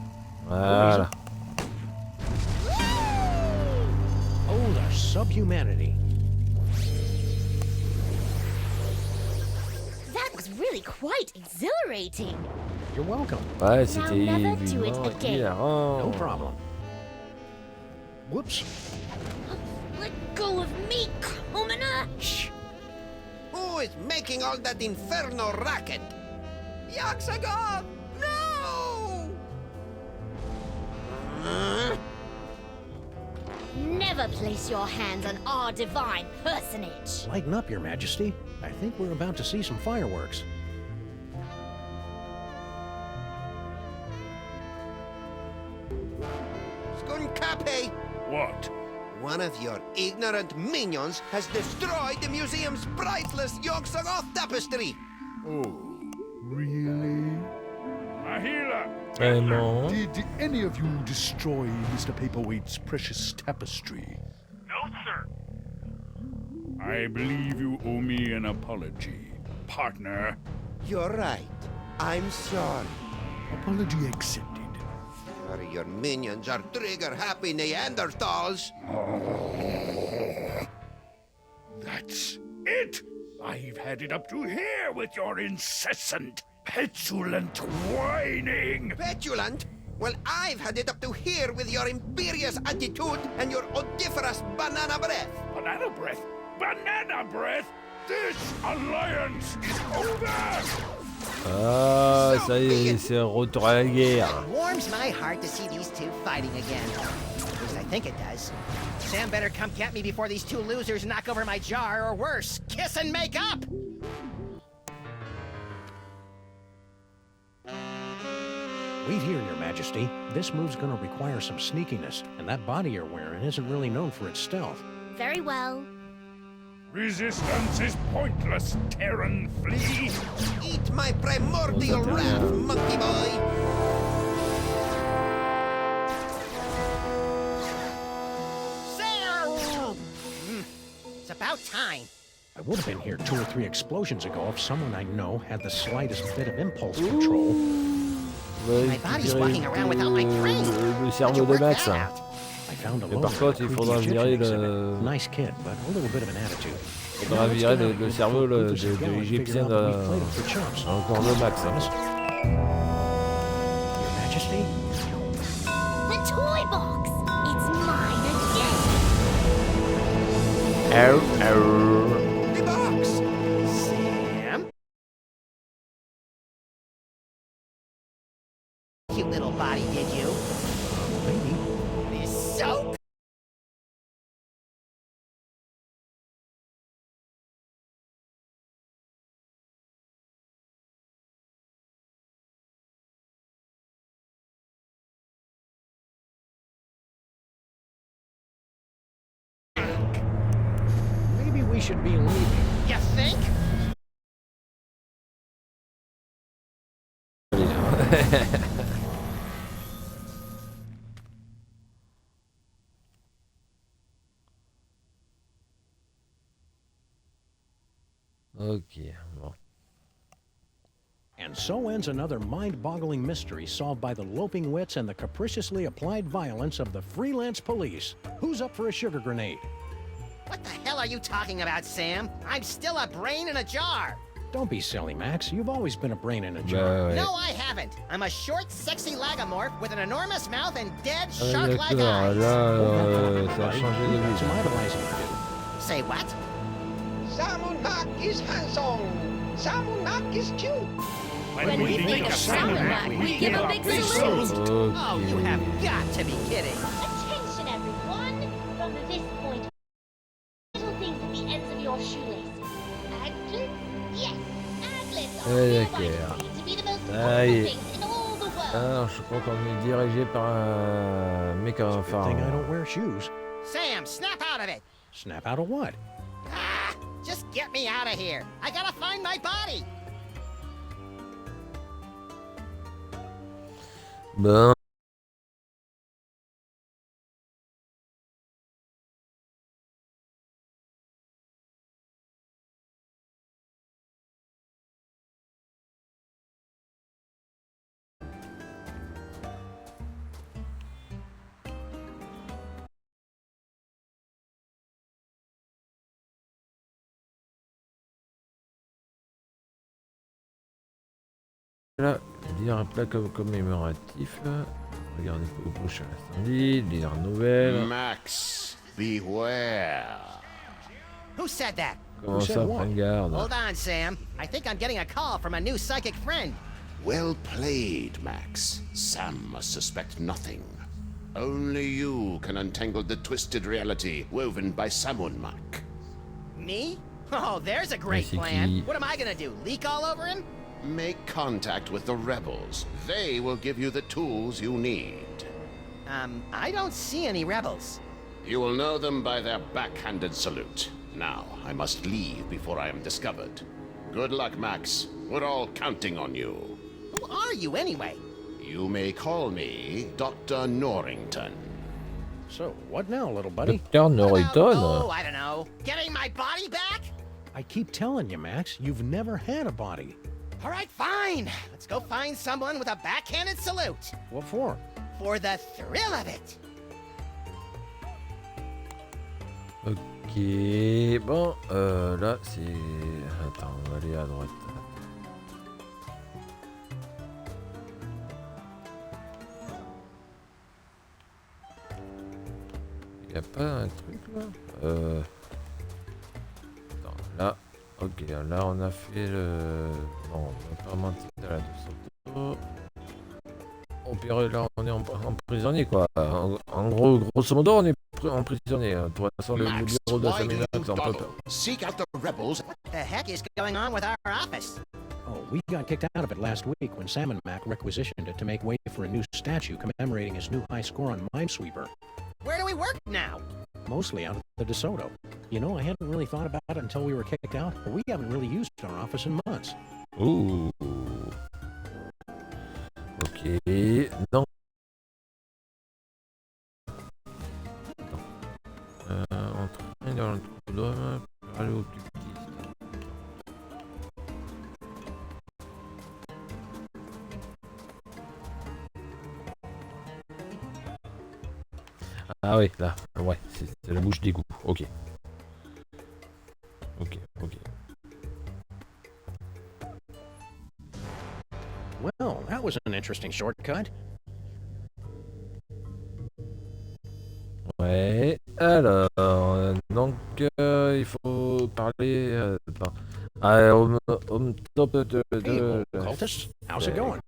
Voilà. Oh, the subhumanity. That was really quite exhilarating. You're welcome. Ouais, c'était Now never do it évidemment again. hilarant. No problem. Whoops. Let go of me, commoner! Shh. Who is making all that inferno racket? Yaxagar! No! ever place your hands on our divine personage. Lighten up, Your Majesty. I think we're about to see some fireworks. Skunkape! What? One of your ignorant minions has destroyed the museum's priceless Yogg-Sothoth tapestry. Oh, really? Mahila! Vraiment? Did any of you destroy Mr. Paperweight's precious tapestry? No, sir. I believe you owe me an apology, partner. You're right. I'm sorry. Apology accepted. Your minions are trigger-happy Neanderthals. That's it! I've had it up to here with your incessant, petulant whining! Petulant? Well, I've had it up to here with your imperious attitude and your odoriferous banana breath. Banana breath? Banana breath? This alliance is over! Ah, ça y est, c'est un retour à la guerre. It warms my heart to see these two fighting again. At least I think it does. Sam better come get me before these two losers knock over my jar, or worse, kiss and make up! Wait here, Your Majesty. This move's gonna require some sneakiness, and that body you're wearing isn't really known for its stealth. Very well. Resistance is pointless, Terran flea! Eat my primordial wrath, monkey boy! Sam! It's about time. I would have been here 2 or 3 explosions ago if someone I know had the slightest bit of impulse control. My body's walking around without my brain. Le cerveau de Max. Mais par contre, il faudra virer le... Nice kid, but a little bit of an attitude. Il faudra virer le cerveau de l'Égyptien dans le corps de Max. Your Majesty? The toy box! It's mine again! The box! Sam? Cute little body, did you? Maybe. This soap? Maybe we should be leaving. You think? Ok, bon. And so ends another mind-boggling mystery solved by the loping wits and the capriciously applied violence of the freelance police. Who's up for a sugar grenade? What the hell are you talking about, Sam? I'm still a brain in a jar. Don't be silly, Max. You've always been a brain in a jar. No, I haven't. I'm a short, sexy lagomorph with an enormous mouth and dead shark-like eyes. Là, ça a changé de Got some vie. idolizing to do. Say what? Samunak is handsome. Samunak is cute. When we think of Samunak, we give a big salute! Oh, you Ok. have got to be kidding. Attention, everyone! From this point, little things at the ends of your shoelaces. Aglets? Yes, aglets are hereby decreed to be the most Ah, important yeah. things in all the world. Alors, je crois qu'on est dirigé par un mec Good thing I enfin... don't wear shoes. Sam, snap out of it. Snap out of what? Ah, just get me out of here. I gotta find my body. Bon. Là, lire un plat commémoratif. Regardez au prochain incendie, lire nouvelle. Max, beware. Who said that? Comment ça, prends garde? Hold on, Sam. I think I'm getting a call from a new psychic friend. Well played, Max. Sam must suspect nothing. Only you can untangle the twisted reality woven by Saison Mac. Me? Oh, there's a great plan. What am I gonna do, leak all over him? Make contact with the rebels. They will give you the tools you need. I don't see any rebels. You will know them by their backhanded salute. Now, I must leave before I am discovered. Good luck, Max. We're all counting on you. Who are you, anyway? You may call me Dr. Norrington. So, what now, little buddy? Dr. Norrington? Oh, I don't know. Getting my body back? I keep telling you, Max, you've never had a body. All right, fine. Let's go find someone with a backhanded salute. What for? For the thrill of it. Ok, bon, là c'est... Attends, on va aller à droite. Y'a pas un truc là Attends, là, ok, là on a fait le... Non, on va pas mentir à la 200. Au pire, là on est en prisonnier quoi. En gros, grosso modo, on est en prisonnier. De toute façon, le bureau de Saison c'est un peu peur. Seek out the rebels. What the heck is going on with our office? Oh, we got kicked out of it last week when Saison Mac requisitioned it to make way for a new statue commemorating his new high score on Minesweeper. Where do we work now? Mostly out of the DeSoto. You know, I hadn't really thought about it until we were kicked out, but we haven't really used our office in months. Ouh. Ok, non. Entraîne dans le trou d'homme pour aller au cultiste. Ah oui, là, ouais, c'est la bouche d'égout, ok. Ok, ok. Well, that was an interesting shortcut. Ouais, alors, donc, il faut parler au top de... Hey, cultist, how's it going?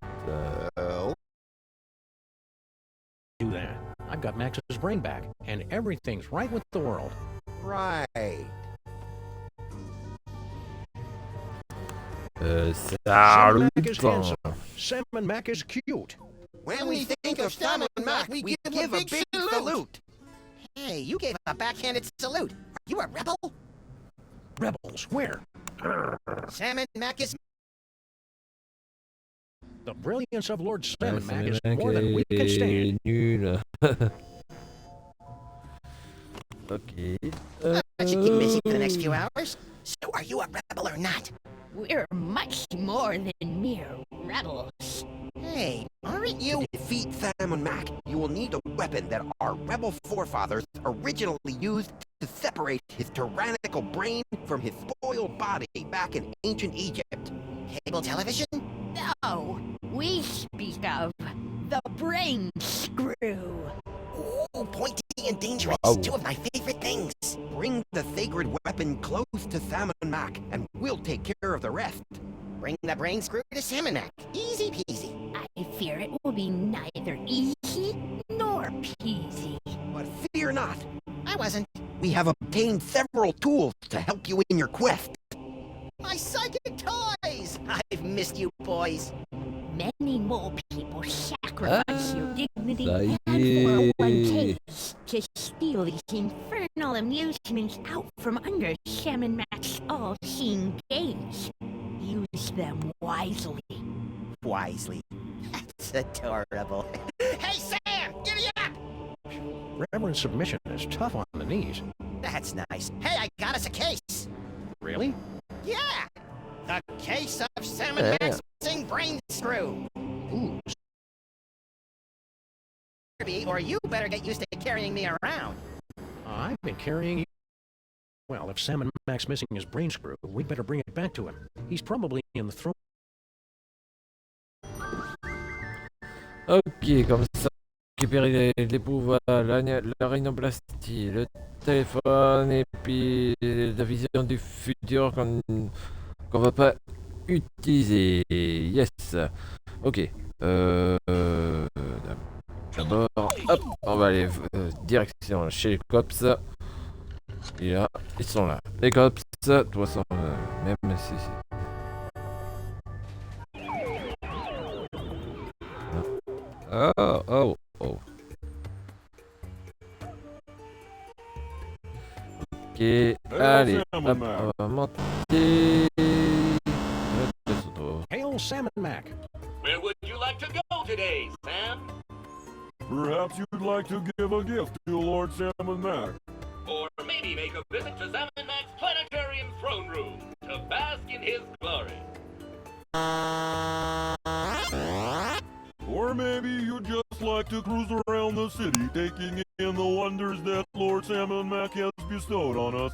Do that. I've got Max's brain back, and everything's right with the world. Right. Salmon Mac is handsome. Salmon Mac is cute. When we think of Salmon Mac, we give a big salute. Hey, you gave a backhanded salute. Are you a rebel? Rebels, where? Salmon Mac is... The brilliance of Lord Salmon Mac is more than we can stand. Nul. Ok. I should keep busy for the next few hours. So are you a rebel or not? We're much more than mere rebels. Hey, aren't you? To defeat Saison Mac, you will need a weapon that our rebel forefathers originally used to separate his tyrannical brain from his spoiled body back in ancient Egypt. Cable television? No, we speak of the brain screw. Oh, pointy and dangerous. Wow. Two of my favorite things. Bring the sacred weapon close to Saison Mac, and we'll take care of the rest. Bring the brain screw to Salmon Mac. Easy peasy. I fear it will be neither easy nor peasy. But fear not. I wasn't. We have obtained several tools to help you in your quest. My psychic toys! I've missed you, boys. Many more people sacrifice your dignity Ça and y est. 401ks to steal these infernal amusements out from under Salmon Mac's all-seeing gaze. Use them wisely. Wisely. That's adorable. Hey, Sam! Giddy up! Reverend submission is tough on the knees. That's nice. Hey, I got us a case. Really? Yeah! A case of Salmon Mac's missing brain screw. Ooh. Or you better get used to carrying me around. I've been carrying you. Well, if Salmon Mac's missing his brain screw, we'd better bring it back to him. He's probably in the throne. Ok, comme ça, récupérer les pouvoirs, la rhinoplastie, le téléphone et puis la vision du futur qu'on va pas utiliser. Yes. Ok. D'abord, hop, on va aller direction chez les cops. Et là, ils sont là. Les cops, de toute façon, même si... Oh. Ok, allez, hop, on va monter. Hail Sam and Mac. Where would you like to go today, Sam? Perhaps you'd like to give a gift to Lord Sam and Mac. Or maybe make a visit to Sam and Mac's planetarium throne room to bask in his glory. Or maybe you'd just like to cruise around the city, taking in the wonders that Lord Sam and Mac has bestowed on us.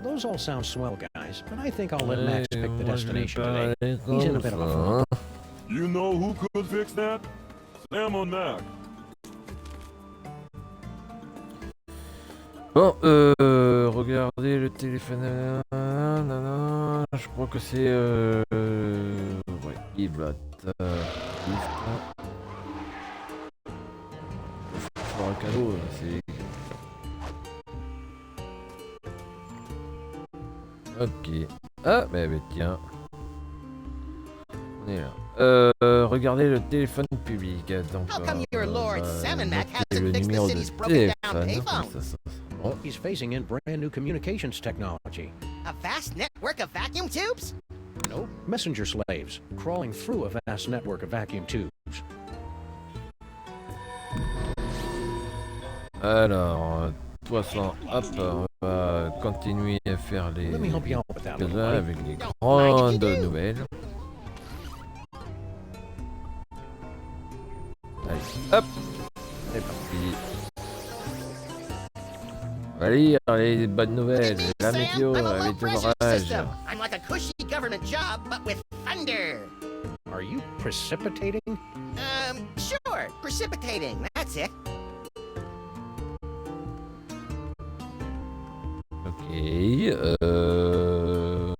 Those all sound swell, guys, but I think I'll let Max pick the destination today. He's in a bit of a funk. You know who could fix that? Sam and Mac. Bon, regardez le téléphone. Je crois que c'est ouais, Yves. Faire un cadeau, c'est... Ok. Ah, mais tiens. On est là. Regardez le téléphone public. Donc, le numéro de téléphone. Bon. He's phasing in brand new communications technology. A vast network of vacuum tubes? No, messenger slaves crawling through a vast network of vacuum tubes. Alors, de toute façon, hop, on va continuer à faire les besoins avec les grandes nouvelles. Allez, hop, c'est parti. Allez, les bonnes nouvelles, la météo avec des orages. I'm like a cushy government job, but with thunder. Are you precipitating? Sure, precipitating, that's it. Ok, de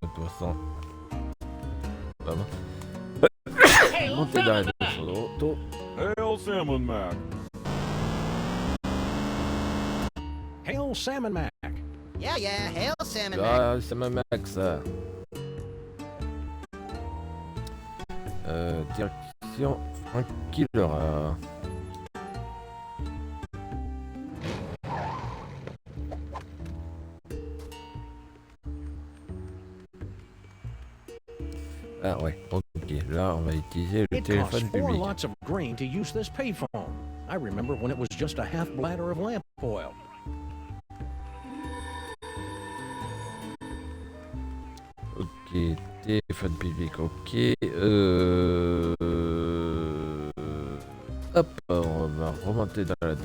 toute façon, vamos. Montez dans l'auto. Hail Sam and Mac. Hail Sam and Mac. Yeah, hail Sam and Mac. Ah, Sam and Mac, ça. Direction Franquillera. Ah ouais, ok, là on va utiliser le téléphone public. Lots of grain to use this payphone. I remember when it was just a half bladder of lamp oil. Ok, téléphone public, ok. Hop, on va remonter dans la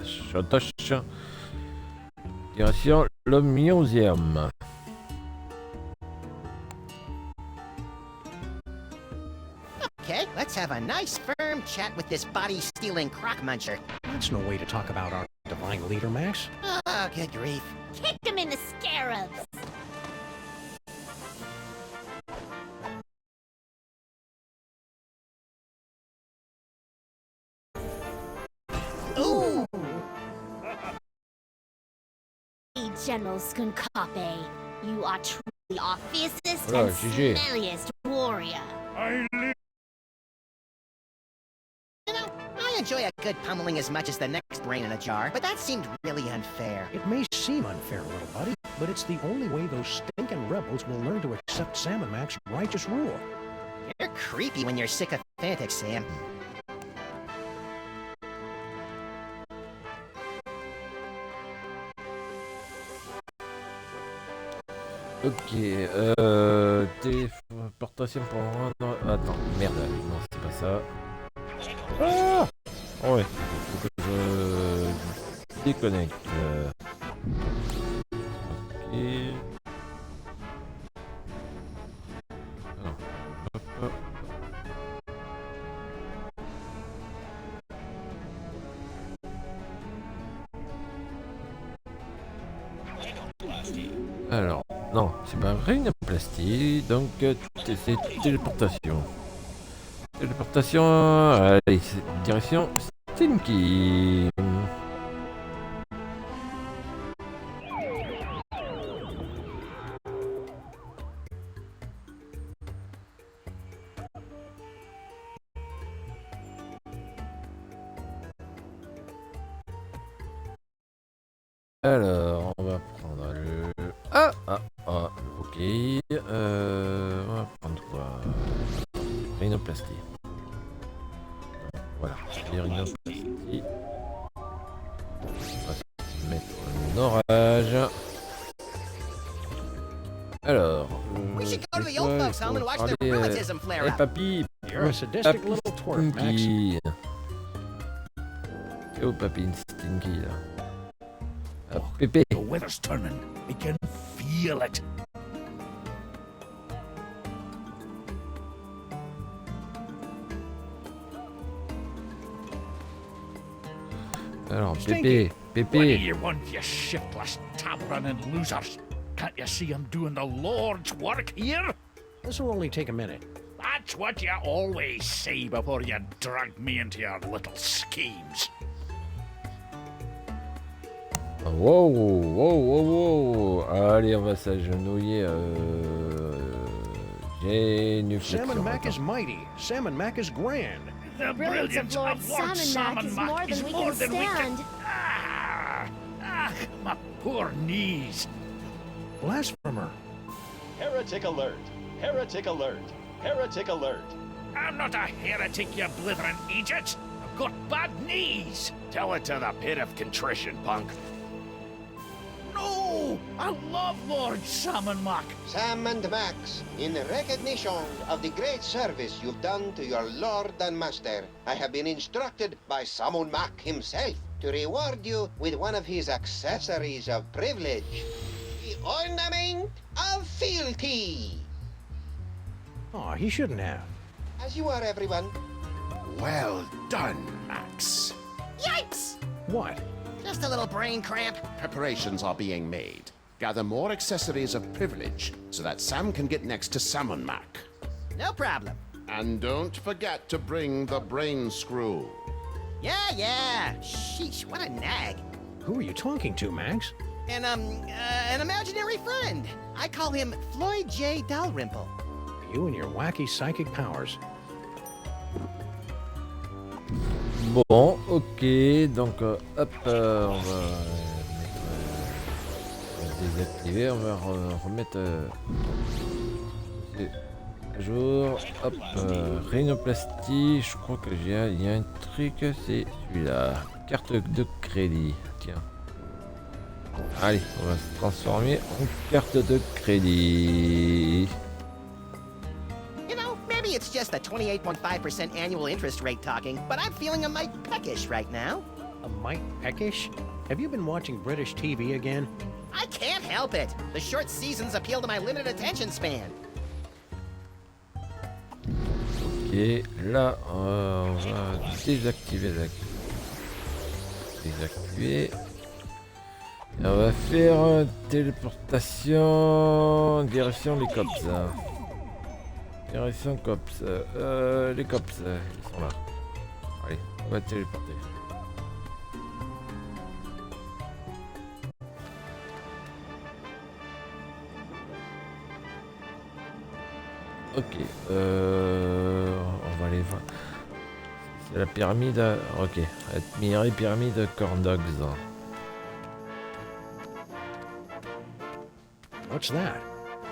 chatoche. Direction le museum. Okay, let's have a nice firm chat with this body-stealing crock muncher. That's no way to talk about our divine leader, Max. Oh, good grief. Kick him in the scarabs. Ooh! General Skunkape, you are truly our fiercest Voilà, and GG. smelliest warrior. You know, I enjoy a good pummeling as much as the next brain in a jar, but that seemed really unfair. It may seem unfair, little buddy, but it's the only way those stinking rebels will learn to accept Sam and Mac's righteous rule. You're creepy when you're sycophantic, Sam. Ok, téléportation pour rendre... Attends, merde, non c'est pas ça. Ah oh ouais, faut que je déconnecte. Ok. Alors, hop. Alors, non, c'est pas vrai une plastique, donc c'est téléportation. Téléportation, allez, direction Stinky. Alors, on va prendre le... ok. On va prendre quoi? Rhinoplastie. Voilà, les rhinoplasties. On va se mettre un orage. Alors... We should go to the old folks' home and watch their rheumatism flare up. Papy! You're a sadistic little twerp, Max. Stinky! Oh, papy, Stinky, là. Pépé. The weather's turning. I can feel it. Alors, Stinky, Pépé. What do you want, you shiftless, tab-running losers? Can't you see I'm doing the Lord's work here? This will only take a minute. That's what you always say before you drag me into your little schemes. Wow. Allez, on va s'agenouiller. Sam and Mac is mighty. Sam and Mac is grand. The brilliance of Lord Sam and Mac is more than we can stand. My poor knees. Blasphemer. Heretic alert! Heretic alert! Heretic alert! I'm not a heretic, you blithering idiot. I've got bad knees. Tell it to the pit of contrition, punk. No! I love Lord Sam and Mac. Sam and Max, in recognition of the great service you've done to your lord and master, I have been instructed by Samun Mac himself to reward you with one of his accessories of privilege, the ornament of fealty. Oh, he shouldn't have. As you are, everyone. Well done, Max. Yikes! What? Just a little brain cramp. Preparations are being made. Gather more accessories of privilege so that Sam can get next to Salmon Mac. No problem. And don't forget to bring the brain screw. Yeah. Sheesh, what a nag. Who are you talking to, Max? An imaginary friend. I call him Floyd J. Dalrymple. You and your wacky psychic powers. Bon, ok, donc hop, on va désactiver, on va remettre à jour, hop, rhinoplastie, je crois que il y a un truc, c'est celui-là, carte de crédit, tiens. Allez, on va se transformer en carte de crédit. Maybe it's just the 28.5% annual interest rate talking, but I'm feeling a mite peckish right now. A mite peckish? Have you been watching British TV again? I can't help it. The short seasons appeal to my limited attention span. Ok, là, on va désactiver. Et on va faire téléportation direction les cops. Direction cops. Les cops, ils sont là. Allez, on va téléporter. Ok, on va aller voir. C'est la pyramide. Ok, admirer pyramide corn dogs. What's that?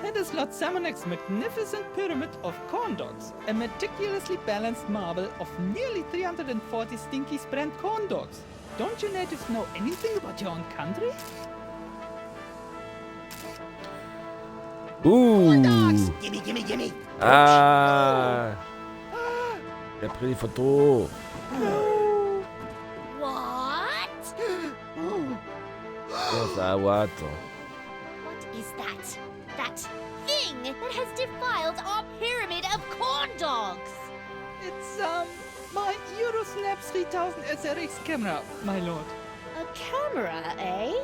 That is Lord Samonek's magnificent pyramid of corn dogs, a meticulously balanced marble of nearly 340 stinky brand corn dogs. Don't you natives know anything about your own country? Corn dogs! Gimme! Ah! Il a pris des photos. What? Comment ça, what? What is that? That thing that has defiled our pyramid of corn dogs! It's, my Euroslab 3000 SRX camera, my lord. A camera, eh?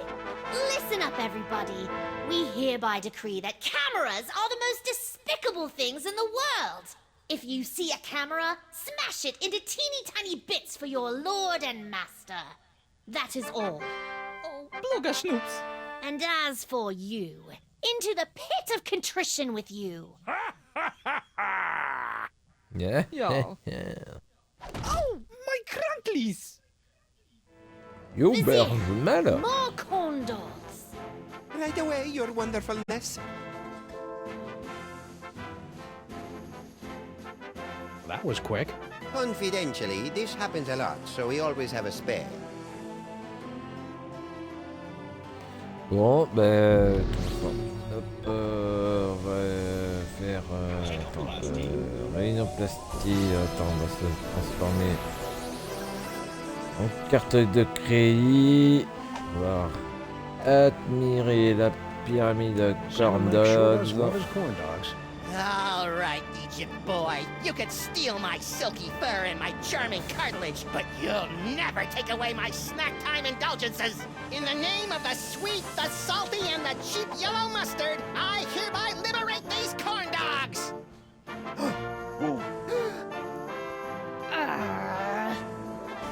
Listen up, everybody. We hereby decree that cameras are the most despicable things in the world. If you see a camera, smash it into teeny tiny bits for your lord and master. That is all. Oh, Blogger Snoops. And as for you, into the pit of contrition with you. Yeah. Yeah. Oh, my crunklies! You Lizzie, Bernard. more corn dogs. Right away, your wonderfulness. That was quick. Confidentially, this happens a lot, so we always have a spare. Bon, ben... Hop, on va faire... attends, rhinoplastie. Attends, on va se transformer en carte de crédit. On va admirer la pyramide corn dogs. All right, Egypt boy. You could steal my silky fur and my charming cartilage, but you'll never take away my snack time indulgences. In the name of the sweet, the salty, and the cheap yellow mustard, I hereby liberate these corn dogs.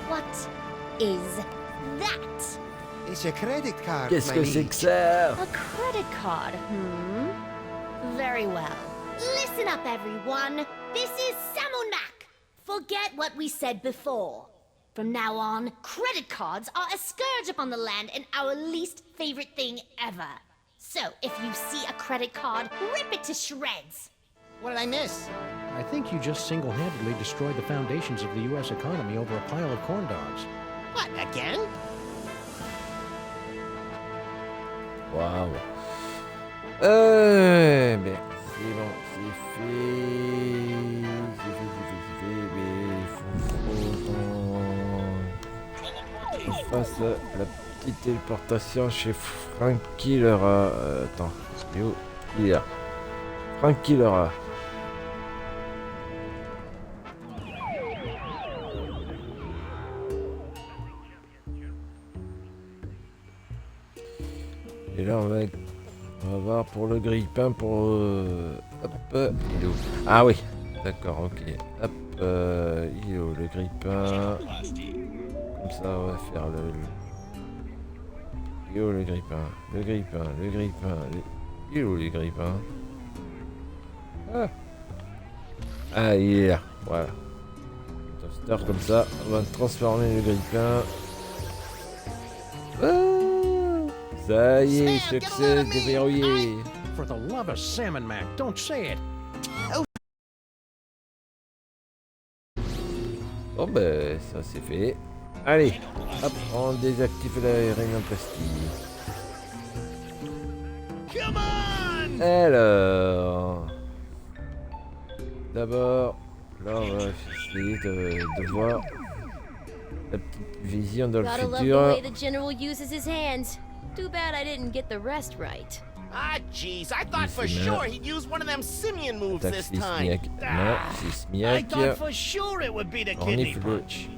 What is that? It's a credit card, Qu'est-ce my que c'est liege. que ça? A credit card, Very well. Listen up, everyone. This is Saison. Forget what we said before. From now on, credit cards are a scourge upon the land and our least favorite thing ever. So, if you see a credit card, rip it to shreds. What did I miss? I think you just single-handedly destroyed the foundations of the U.S. economy over a pile of corn dogs. What, again? Waouh. Ben, c'est bon, c'est fait. Mais faut qu'on fasse la petite téléportation chez Frankie le rat. Attends, il est où? Il est là. Frankie le rat. Et là, on va voir pour le grille-pain, pour... hop, il est où? Ah oui, d'accord, ok. Hop, il est où le grille-pain? Comme ça, on va faire le... Il est où le grille-pain? Le grille-pain, le grille-pain... Il est où le grille-pain? Ah, il est là, voilà. Toaster comme ça, on va transformer le grille-pain. Ça y est, succès déverrouillé. For the love of salmon, Mac, don't say it. Bon ben, ça c'est fait. Allez, hop, on désactive la rhinoplastie. Alors... D'abord, là on va essayer de voir la petite vision dans le Gotta love futur. the way the general uses his hands. Too bad I didn't get the rest right. Ah, jeez, I thought for sure he'd use one of them simian moves this time. Non, c'est I Smiac. thought for sure it would be the kidney punch.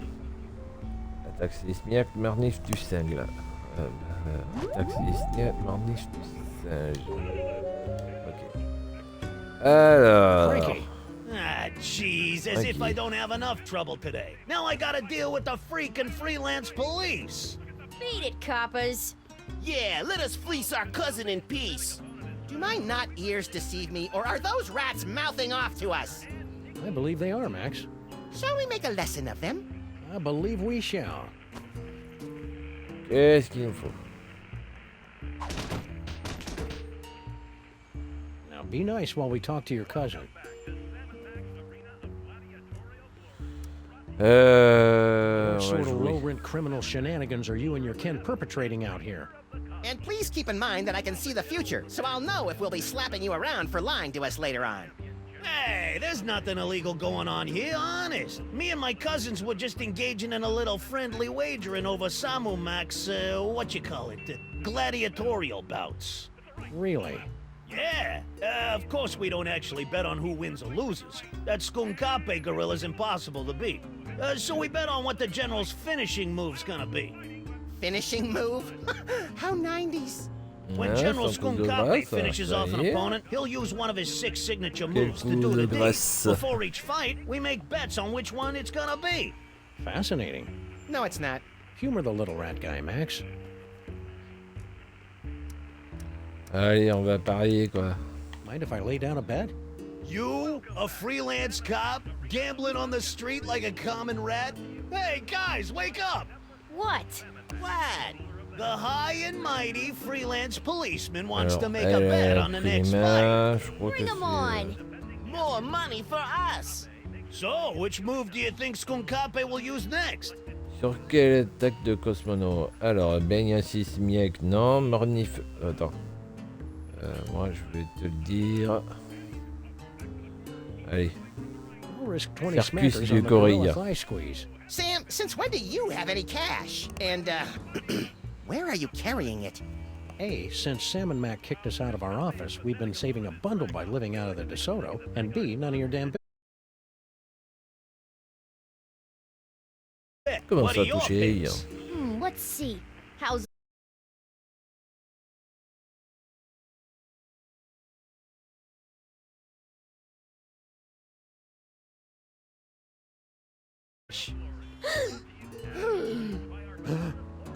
Attaque Smiac, marnif du singe là. Attaque Smiac, marnif du singe. Ok. Alors... Ah, jeez, as if I don't have enough trouble today. Now I gotta deal with the freaking freelance police. Beat it, coppers. Yeah, let us fleece our cousin in peace. Do my not ears deceive me, or are those rats mouthing off to us? I believe they are, Max. Shall we make a lesson of them? I believe we shall. Qu'est-ce qu'il nous faut? Now be nice while we talk to your cousin. What sort of low-rent criminal shenanigans are you and your kin perpetrating out here? And please keep in mind that I can see the future, so I'll know if we'll be slapping you around for lying to us later on. Hey, there's nothing illegal going on here, honest. Me and my cousins were just engaging in a little friendly wagering over Samu Mac's, gladiatorial bouts. Really? Yeah, of course we don't actually bet on who wins or loses. That Skunkape gorilla's impossible to beat. So we bet on what the general's finishing move's gonna be. Finishing move? How 90s. When Ouais, General c'est un coup de Skunkape grâce, finishes ça off an y est. opponent, he'll use one of his 6 signature Quel moves to coup do de the deed. grâce. Before each fight, we make bets on which one it's gonna be. Fascinating. No, it's not. Humor the little rat guy, Max. Allez, on va parier, quoi. Mind if I lay down a bet? You, a freelance cop, gambling on the street like a common rat? Hey, guys, wake up! What? What? The high and mighty freelance policeman wants Alors, to make a bet on the next fight. je crois que Bring 'em on. More money for us. So, which move do you think Skunkape will use next? Sur quelle attaque de Cosmono? Alors, Benya Sismiak, non. Mornif... Attends. Moi, je vais te le dire. Allez. I'll risk 20 Circus smackers du on the gorilla gorilla. thigh squeeze. Sam, since when do you have any cash? And, where are you carrying it? A, since Sam and Mac kicked us out of our office, we've been saving a bundle by living out of the DeSoto. And B, none of your damn Comment What ça are your touché? picks? Let's see. How's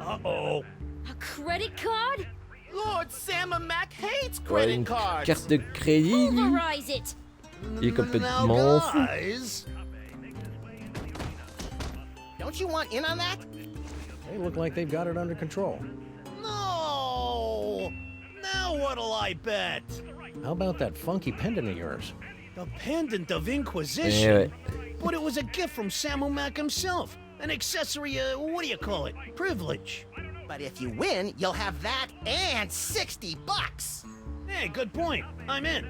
Uh-oh. a credit card? Lord Sam and Mac hates Ouais, credit une cards. carte de crédit, lui. Pulverize it. Il est complètement fou. Guys, Don't you want in on that? They look like they've got it under control. no! Now what'll I bet? How about that funky pendant of yours? The Pendant of Eh Inquisition? ouais. But it was a gift from Samu Mac himself. An accessory, what do you call it? Privilege. But if you win, you'll have that and $60. Hey, good point. I'm in.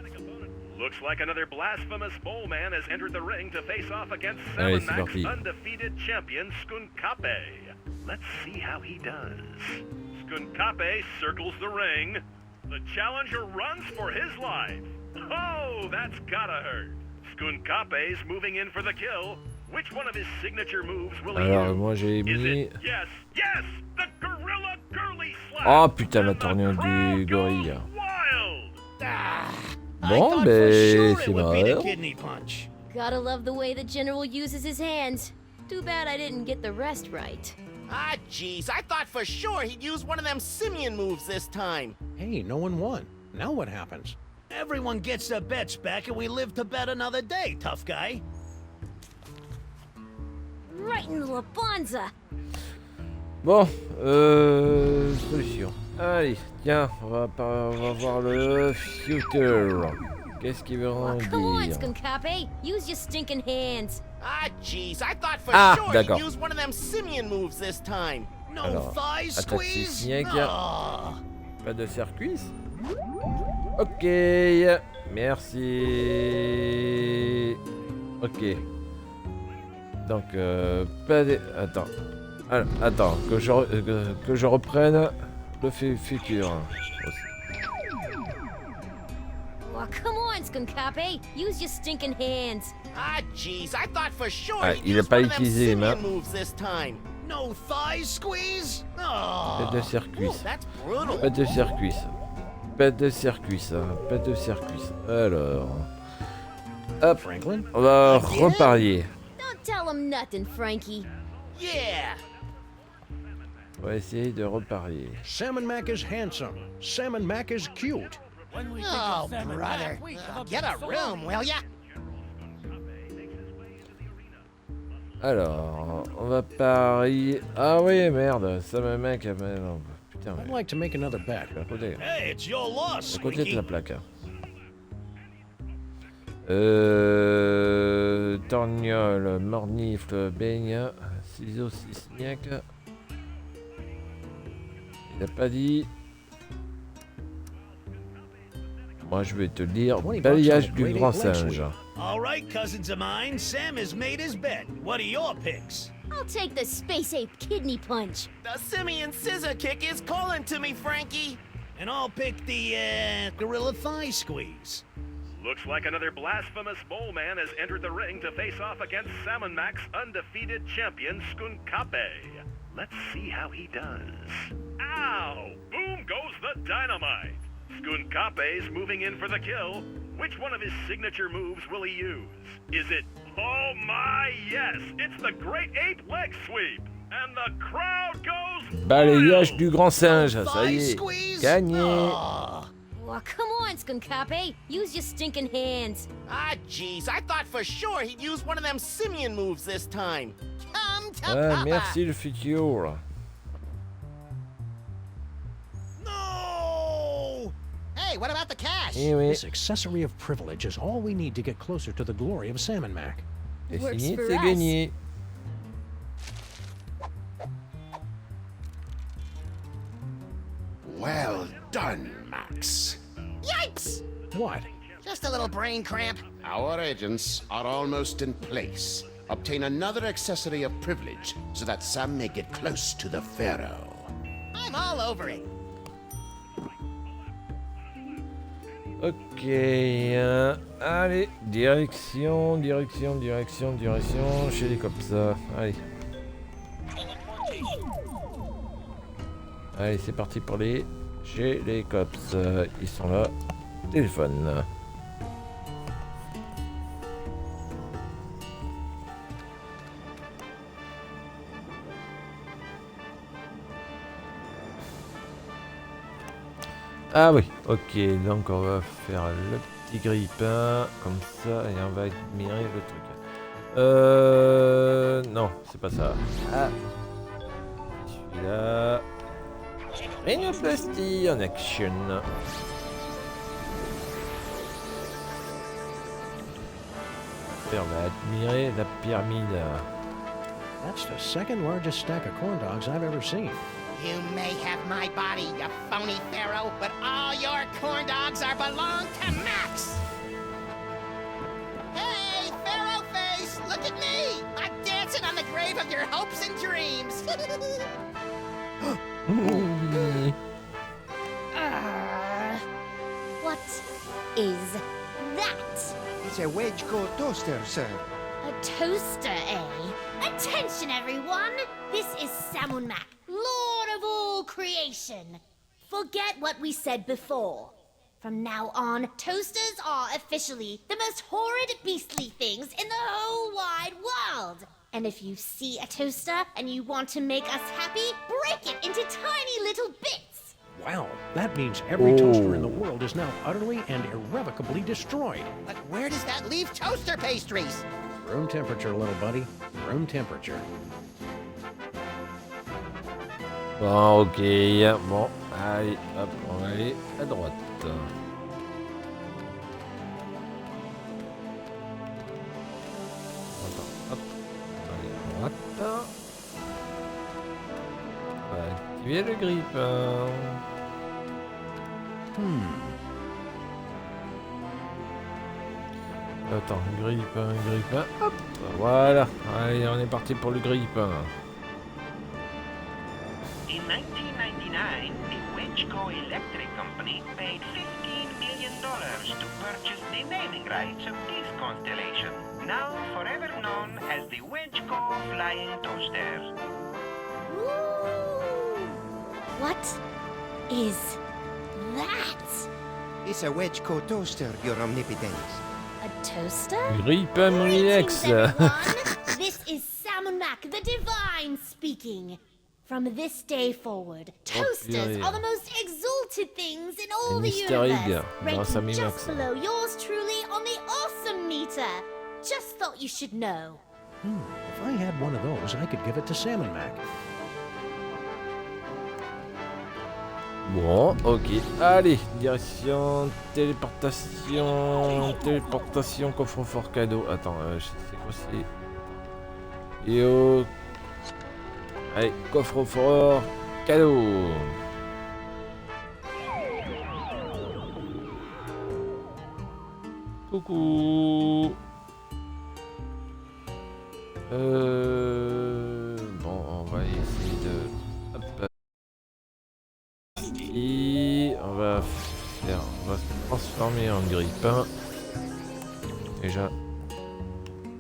Looks like another blasphemous bowl man has entered the ring to face off against Allez, Seven c'est Mac's parti. undefeated champion, Skunkape. Let's see how he does. Skunkape circles the ring. The challenger runs for his life. Oh, that's gotta hurt. Skunkape's moving in for the kill. Which one of his signature moves will he Alors, use? moi, j'ai Is mis... it yes, yes, the gorilla girly slap? Oh, putain, la And the tournure du crowd gorille. goes wild. I Bon, thought for ben, sure c'est it would be the marrant. kidney punch. Gotta love the way the general uses his hands. Too bad I didn't get the rest right. Ah, jeez, I thought for sure he'd use one of them simian moves this time. Hey, no one won. Now what happens? Everyone gets their bets back and we live to bet another day, tough guy. Right in the Labanza. Bon, solution. Allez, tiens, on va voir le future. Qu'est-ce qu'il veut en Come on, dire? Skunkape. Use your stinking hands. Ah, jeez, I thought for Ah, sure d'accord. he'd use one of them simian moves this time. No Alors, thigh attaque squeeze? sismiaque. Ah. Pas de circuit. Ok, merci. Ok. Donc, pas de... Attends. Alors, attends, que je reprenne le futur. Oh, come on, Skunkape. Use your stinking hands. Ah, jeez, I thought for sure Ah, he'd il a use pas one of them utilisé les simian mains. moves this time. No thigh squeeze? Pas Ah. de circuit. That's brutal. Pas de circuit. Pas de circuit, ça. Pas de circuit. Alors... Hop, Franklin? on va reparier. Don't tell him nothing, Frankie. Yeah. On va essayer de reparier. Sam and Mac is handsome. Sam and Mac is cute. Oh, brother. Get a room, will ya? Alors, on va parier... Ah oui, merde, ça me mec... Non, putain, I'd like to make another bet. à côté. Hey, it's your loss, À côté de Squeaky. la plaque. Torgnole, mornifle, baigne, ciseaux, sismiaque. Il n'a pas dit. Moi je vais te dire, 20 bucks balayage on a du grade grand eight leg singe. sweep. All right, cousins of mine, Sam has made his bet. What are your picks? I'll take the space ape kidney punch. The simian scissor kick is calling to me, Frankie. And I'll pick the, gorilla thigh squeeze. Looks like another blasphemous bowl man has entered the ring to face off against Salmon Mac's undefeated champion, Skunkape. Let's see how he does. Ow! Boom goes the dynamite. Skunkape's moving in for the kill. Which one of his signature moves will he use? Is it... Oh my, yes! It's the Great Ape Leg Sweep! And the crowd goes... Balayage du grand singe, ça y est. Squeeze? Gagné. Oh, come on, Skunkape. Use your stinking hands. Ah, jeez. I thought for sure he'd use one of them simian moves this time. Come to Ah, Papa. merci le futur. No! Hey, what about the cash? Eh oui. This accessory of privilege is all we need to get closer to the glory of Salmon Mac. C'est Works signé, for c'est us. gagné. Well done, Max. Yikes! What? Just a little brain cramp. Our agents are almost in place. Obtain another accessory of privilege so that Sam may get close to the Pharaoh. I'm all over it. Ok, allez, direction chez les cops. Allez. Allez, c'est parti pour les chez les cops. Ils sont là. Téléphone. Ah oui, ok, donc on va faire le petit grille-pain, comme ça, et on va admirer le truc. Non, c'est pas ça. Ah, celui-là. Rhinoplastie en action. Et on va admirer la pyramide. That's the second largest stack of corn dogs I've ever seen. You may have my body, you phony pharaoh, but all your corn dogs are belong to Max! Hey, Pharaoh face, look at me! I'm dancing on the grave of your hopes and dreams! What is that? It's a wedge-core toaster, sir. A toaster, eh? Attention, everyone! This is Samun Mac, Lord of all creation. Forget what we said before. From now on, toasters are officially the most horrid, beastly things in the whole wide world. And if you see a toaster and you want to make us happy, break it into tiny little bits. Wow, that means every toaster in the world is now utterly and irrevocably destroyed. But where does that leave toaster pastries? Room temperature, little buddy. Room temperature. Bon, ok, bon, allez, hop, on va aller à droite. Attends, hop, on va aller à droite. On va activer le grille-pain. Attends, grille-pain, hop, voilà, allez, on est parti pour le grille-pain. In 1999, the Wedgeco Electric Company paid $15 million to purchase the naming rights of this constellation, now forever known as the Wedgeco Flying Toaster. Ooh. What is that? It's a wedge-core toaster, Your Omnipotence. A toaster? Grille-pain, mon Greetings, Ilex. everyone. This is Samun Mac, the Divine, speaking. From this day forward, toasters are the most exalted things in all the universe, ranking just below yours truly on the awesome meter. Just thought you should know. If I had one of those, I could give it to Salmon Mac. Bon, ok, allez, direction téléportation, coffre-fort cadeau. Attends, c'est quoi c'est... Yo. Allez, coffre-fort cadeau. Coucou. Bon, on va essayer de... Hop. Et on va se transformer en grille-pain. Déjà.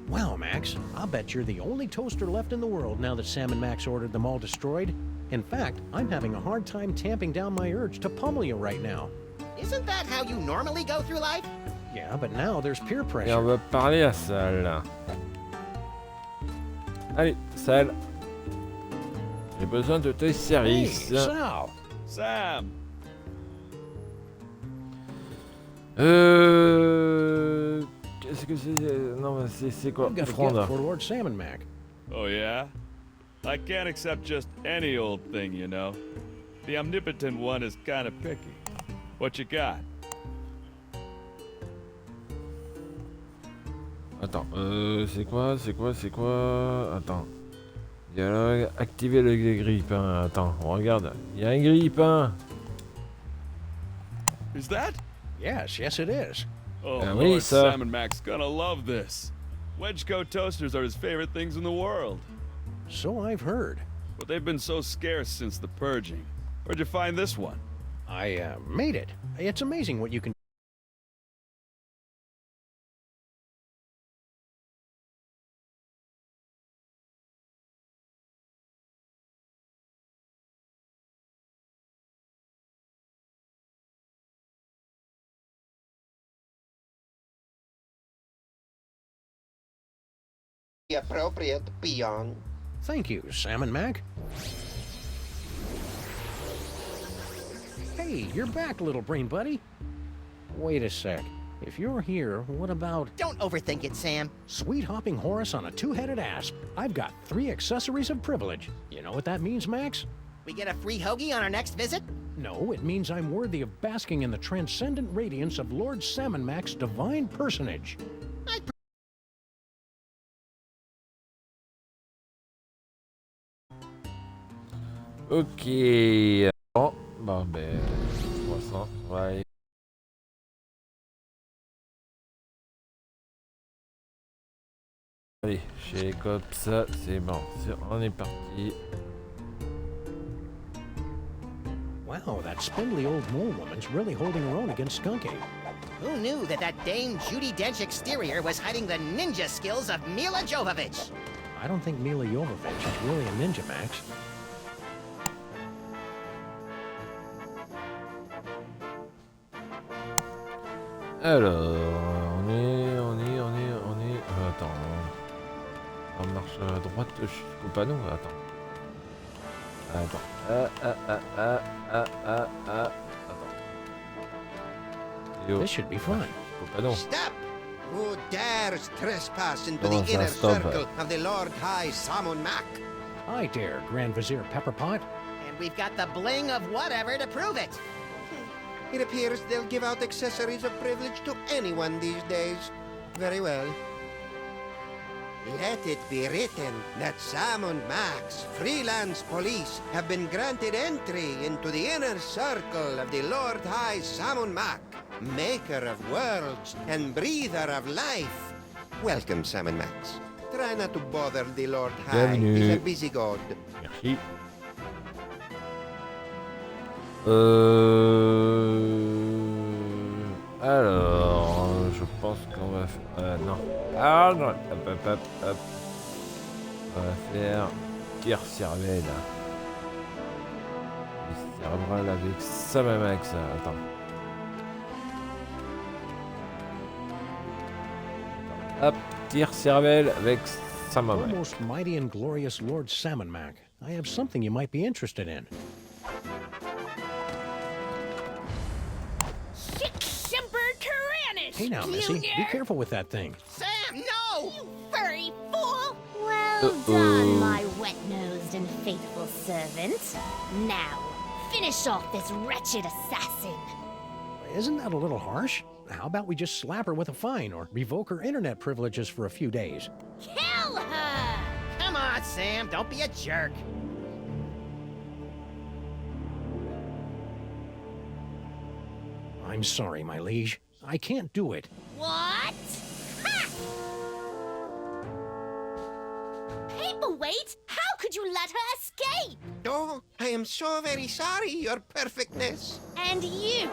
Wow, Max, I'll bet you're the only toaster left in the world now that Sam and Max ordered them all destroyed. In fact, I'm having a hard time tamping down my urge to pummel you right now. Isn't that how you normally go through life? Yeah, but now there's peer Et on pressure. va parler à Sal. Allez, Sal. J'ai besoin de tes Hey, services. Sal! Sam! Qu'est-ce que c'est? Non, c'est quoi? I've got a Offrande. gift for Lord Salmon Mac. Oh, yeah? I can't accept just any old thing, you know. The omnipotent one is kind of picky. What you got? Attends, c'est quoi? Attends. Dialogue, activer le grille-pain. Attends, on regarde. Il y a un grille-pain. Is that? Yes, it is. Oh, Ah oui, Lord ça. Salmon Mac's gonna love this. Wedgecoat toasters are his favorite things in the world. So I've heard. But they've been so scarce since the purging. Where'd you find this one? I made it. It's amazing what you can. Appropriate, peon. Thank you, Salmon Mac. Hey, you're back, little brain buddy. Wait a sec. If you're here, what about Don't overthink it, Sam. sweet hopping Horus on a two-headed asp? I've got 3 accessories of privilege. You know what that means, Max? We get a free hoagie on our next visit? No, it means I'm worthy of basking in the transcendent radiance of Lord Salmon Mac's divine personage. Ok. Bon, ben, 300. On va aller. Allez, chez les cops, c'est bon. On est parti. Wow, that spindly old mole woman's really holding her own against Skunky. Who knew that Dame Judi Dench exterior was hiding the ninja skills of Mila Jovovich? I don't think Mila Jovovich is really a ninja, Max. Alors, on est. Attends. On marche à droite jusqu'au panneau. Attends. Attends. This should be fun. Jusqu'au panneau. Stop! Who dares trespass into Comment the ça, inner stop? circle of the Lord High Samun Mac? I dare, Grand Vizier Pepperpot. And we've got the bling of whatever to prove it. It appears they'll give out accessories of privilege to anyone these days. Very well. Let it be written that Samun Mac's freelance police have been granted entry into the inner circle of the Lord High Samun Mac, maker of worlds and breather of life. Welcome, Samun Max. Try not to bother the Lord High. Bienvenue. He's a busy god. Merci. Alors, je pense qu'on va faire. Non. Ah non. Hop. On va faire tir cervelle. Cérébral avec ça même avec ça. Attends. Hop, tir cervelle avec ça même. Almost mighty and glorious Lord Salmon Mac. I have something you might be interested in. Hey now, Missy, be careful with that thing. Sam, no! You furry fool! Well done, my wet-nosed and faithful servant. Now, finish off this wretched assassin. Isn't that a little harsh? How about we just slap her with a fine or revoke her internet privileges for a few days? Kill her! Come on, Sam, don't be a jerk. I'm sorry, my liege. I can't do it. What? Ha! Paperweight? How could you let her escape? Oh, I am so very sorry, Your Perfectness. And you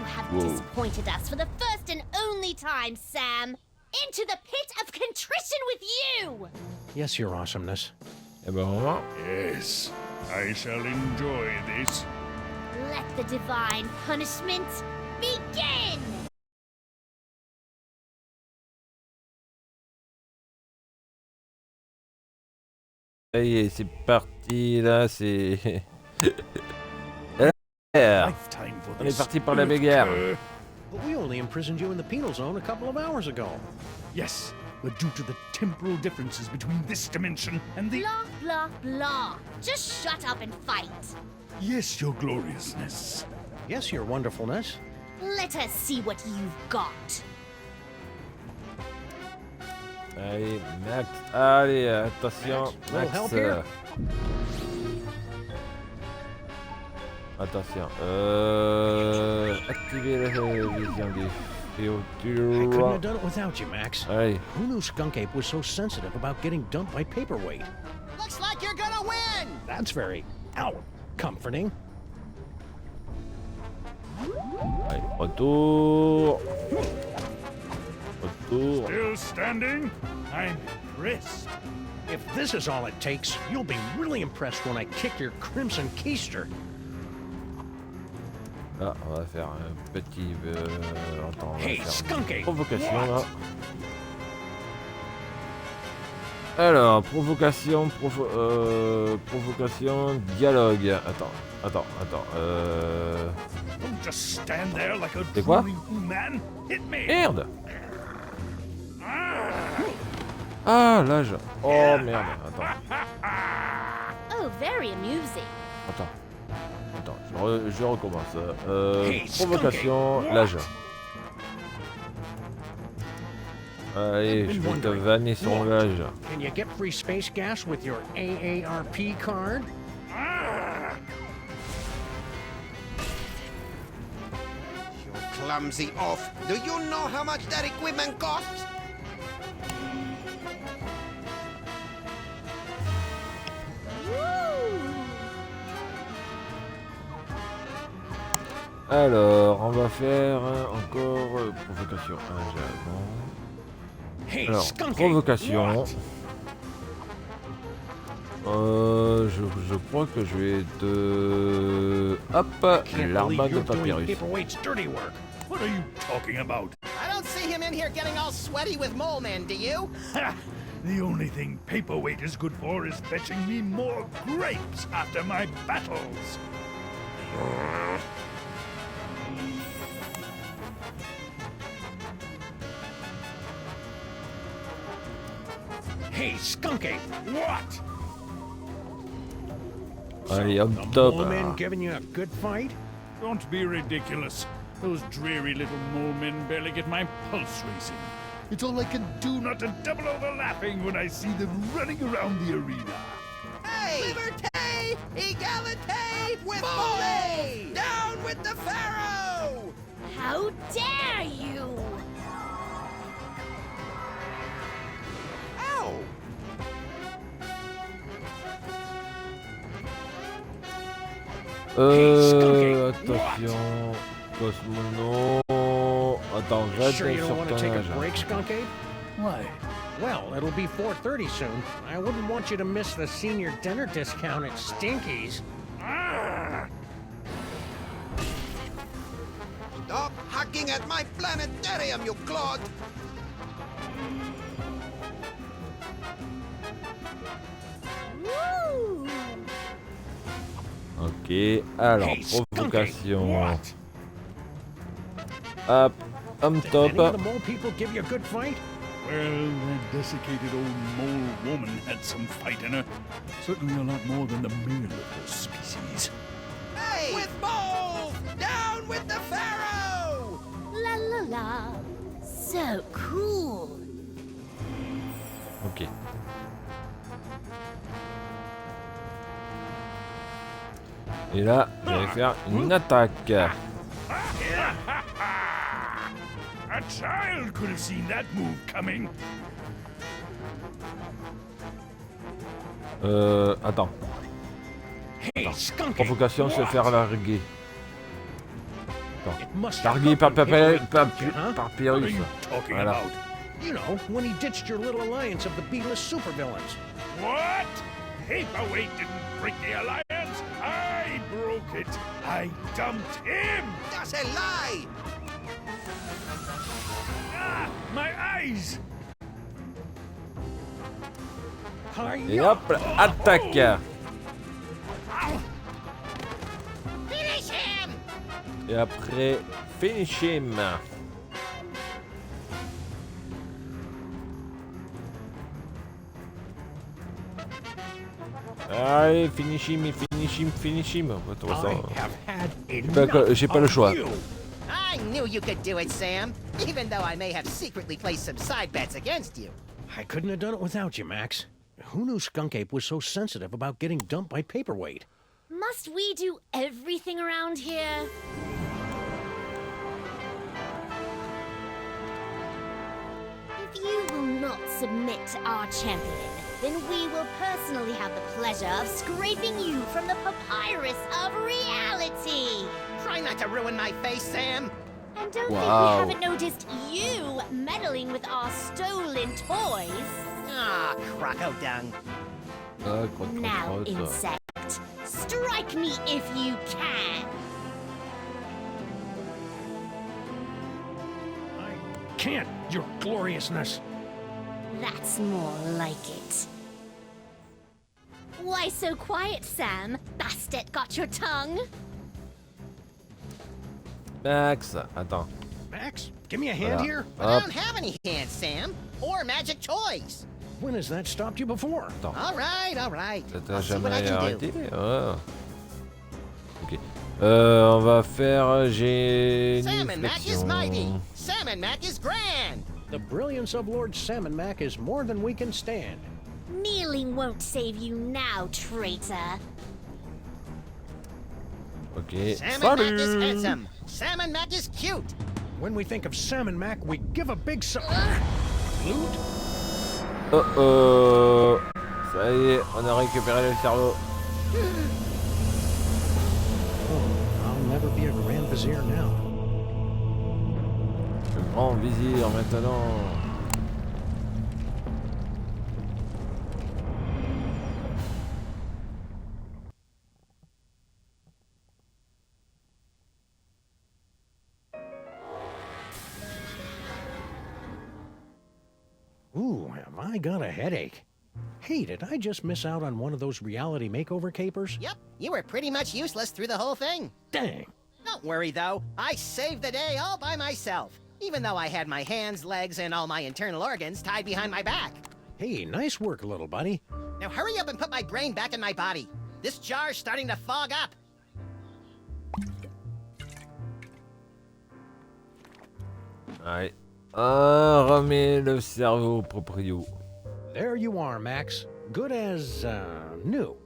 have disappointed us for the first and only time, Sam. Into the pit of contrition with you! Yes, Your Awesomeness. Et ben on va. Yes, I shall enjoy this. Let the divine punishment begin! Ça y est, c'est parti là, c'est. On est parti pour la bagarre. But we only imprisoned you in the penal zone a couple of hours ago. Yes, but due to the temporal differences between this dimension and the... Blah, blah, blah. Just shut up and fight. Yes, your gloriousness. Yes, your wonderfulness. Let us see what you've got. Allez, Max. Allez, attention. Max, help here? Attention. Activer la vision des I couldn't have done it without you, Max. Allez. Who knew Skunk Ape was so sensitive about getting dumped by paperweight? Looks like you're gonna win! That's very, comforting. Allez, retour. Retour. Still standing? I'm impressed. If this is all it takes, you'll be really impressed when I kick your crimson keister. Là, on va faire un petit. Attends, on va Hey, Skunk Ape, provocation what? là. Alors, provocation, provocation, dialogue. Attends. Don't just stand there like a C'est quoi? drooling man. Hit me. Merde! Ah, l'âge. Oh merde, attends. Oh, very amusing. Attends, je recommence. Provocation, l'âge. Allez, je vais te vanner sur l'âge. Can you get free space gas with your AARP card? You clumsy oaf. Do you know how much that equipment costs? Alors, on va faire encore provocation. Alors, provocation. Je crois que je vais te... Hop, l'arme de papyrus. What are you talking about? I don't see him in here getting all sweaty with mole men, do you? Ha! The only thing paperweight is good for is fetching me more grapes after my battles. Hey, Skunk Ape, what? Allez, hop, The top. mole men giving you a good fight? Don't be ridiculous. Those dreary little mole men barely get my pulse racing. It's all I can do not to double over laughing when I see them running around the arena. Hey! Liberté! Egalite! With mole! Down with the pharaoh! How dare you! Ow! Attention. Cosmono. Attends, va Sure you sur don't want to ton take a âge. break, Skunk Ape? Why? Well, it'll be 4:30 soon. I wouldn't want you to miss the senior dinner discount at Stinky's. Stop hacking at my planetarium, you clod! Woo! Ok, alors, Hey, Skunk Ape, provocation. what? Hop, on Did top. any of the mole people give you a good fight? Well, that desiccated old mole woman had some fight in her. Certainly a lot more than the male of her species. Hey! With mole! Down with the pharaoh! La la la. So cool. Ok. Et là, je vais faire une attaque. A child could have seen that move coming. Attends. Hey, Skunk Ape, Provocation, se what? faire larguer. It must have Largué par come from Paperweight, huh? Papyrus. What are you talking Voilà. about? You know, when he ditched your little alliance of the B-list supervillains. What? Paperweight didn't break the alliance. I broke it. I dumped him. That's a lie! Ah, my eyes! Et hop, attaque. Finish him! Et après, finish him. Allez, finish him, finish him, finish him. De toute façon, j'ai pas le choix. I knew you could do it, Sam. Even though I may have secretly placed some side bets against you. I couldn't have done it without you, Max. Who knew Skunk Ape was so sensitive about getting dumped by Paperweight? Must we do everything around here? If you will not submit to our champion, then we will personally have the pleasure of scraping you from the papyrus of reality. Try not to ruin my face, Sam. And don't think we haven't noticed you meddling with our stolen toys. Ah, croco dung. Now, insect, strike me if you can. I can't, your gloriousness. That's more like it. Why so quiet, Sam? Bastet got your tongue? Max, attends. Max, give me a hand here. I don't have any hands, Sam. Or magic toys. When has that stopped you before? All right, all right. T'as See what I jamais can do. arrêté? Ah. Ok. On va faire... J'ai une Salmon Mac is réflexion. mighty. Salmon Mac is grand. The brilliance of Lord Salmon Mac is more than we can stand. Kneeling won't save you now, traitor. Ok. Salmon Mac is handsome. Salmon Mac is cute. When we think of Salmon Mac, we give a big Loot? Oh oh. Ça y est, on a récupéré le cerveau. Oh, I'll never be a Grand Vizier now. Le grand vizir maintenant. Ooh, have I got a headache. Hey, did I just miss out on one of those reality makeover capers? Yep, you were pretty much useless through the whole thing. Dang. Don't worry, though. I saved the day all by myself. Even though I had my hands, legs, and all my internal organs tied behind my back. Hey, nice work, little buddy. Now hurry up and put my brain back in my body. This jar's starting to fog up. Allez. Remets le cerveau au proprio. There you are, Max. Good as, new.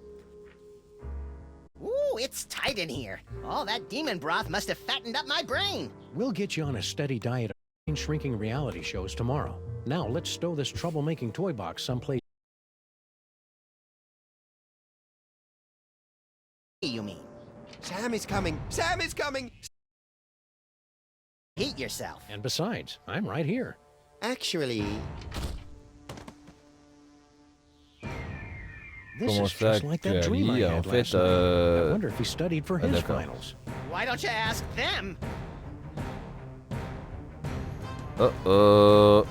Ooh, it's tight in here. All that demon broth must have fattened up my brain. We'll get you on a steady diet of shrinking reality shows tomorrow. Now, let's stow this troublemaking toy box someplace. You mean? Sam is coming! Sam is coming! Heat yourself. And besides, I'm right here. Actually... This Comment is ça just like that dream I que had en fait, last night. I wonder if he studied for his d'accord. finals. Why don't you ask them? Oh oh.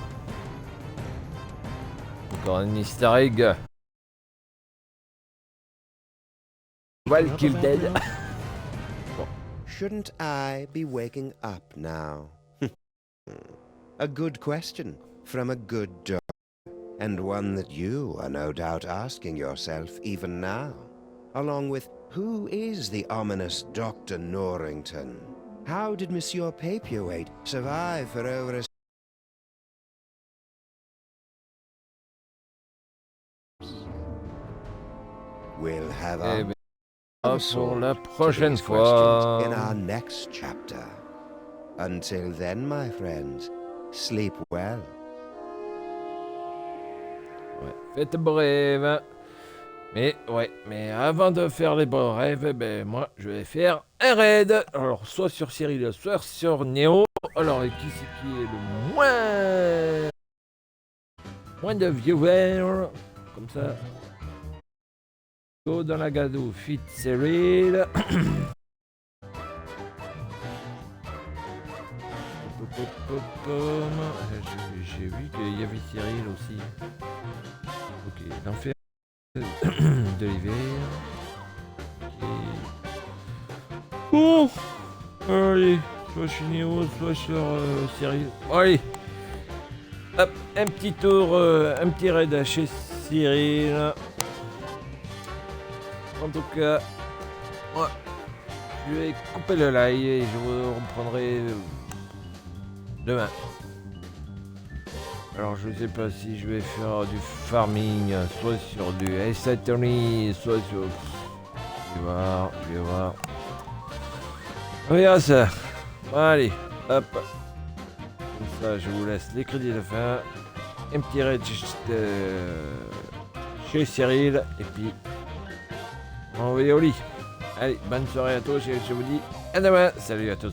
Encore un easter egg. Well kill dead. Shouldn't I be waking up now? A good question from a good dog, and one that you are no doubt asking yourself even now, along with who is the ominous Dr. Norrington? How did Monsieur Paperweight survive for over a... We'll have our... Pour la prochaine fois. In our next chapter. Until then, my friends, sleep well. Ouais, faites beaux rêves. Mais ouais, mais avant de faire les beaux rêves, ben moi je vais faire un raid. Alors soit sur Cyril, soit sur Néo. Alors et qui c'est qui est le moins de viewers comme ça. Go dans la gadoue, fit Cyril. J'ai vu qu'il y avait Cyril aussi. Ok, l'enfer de l'hiver. Okay. Bon, allez, soit chez Néo, soit sur Cyril. Allez, hop, un petit tour, un petit raid chez Cyril. En tout cas, ouais, je vais couper le live et je vous reprendrai demain. Alors je sais pas si je vais faire du farming, soit sur du Ace Attorney, soit sur... Je vais voir. On verra ça. Allez, hop. Comme ça, je vous laisse les crédits de fin. Un petit raid chez Cyril. Et puis, on va au lit. Allez, bonne soirée à tous et je vous dis à demain. Salut à tous.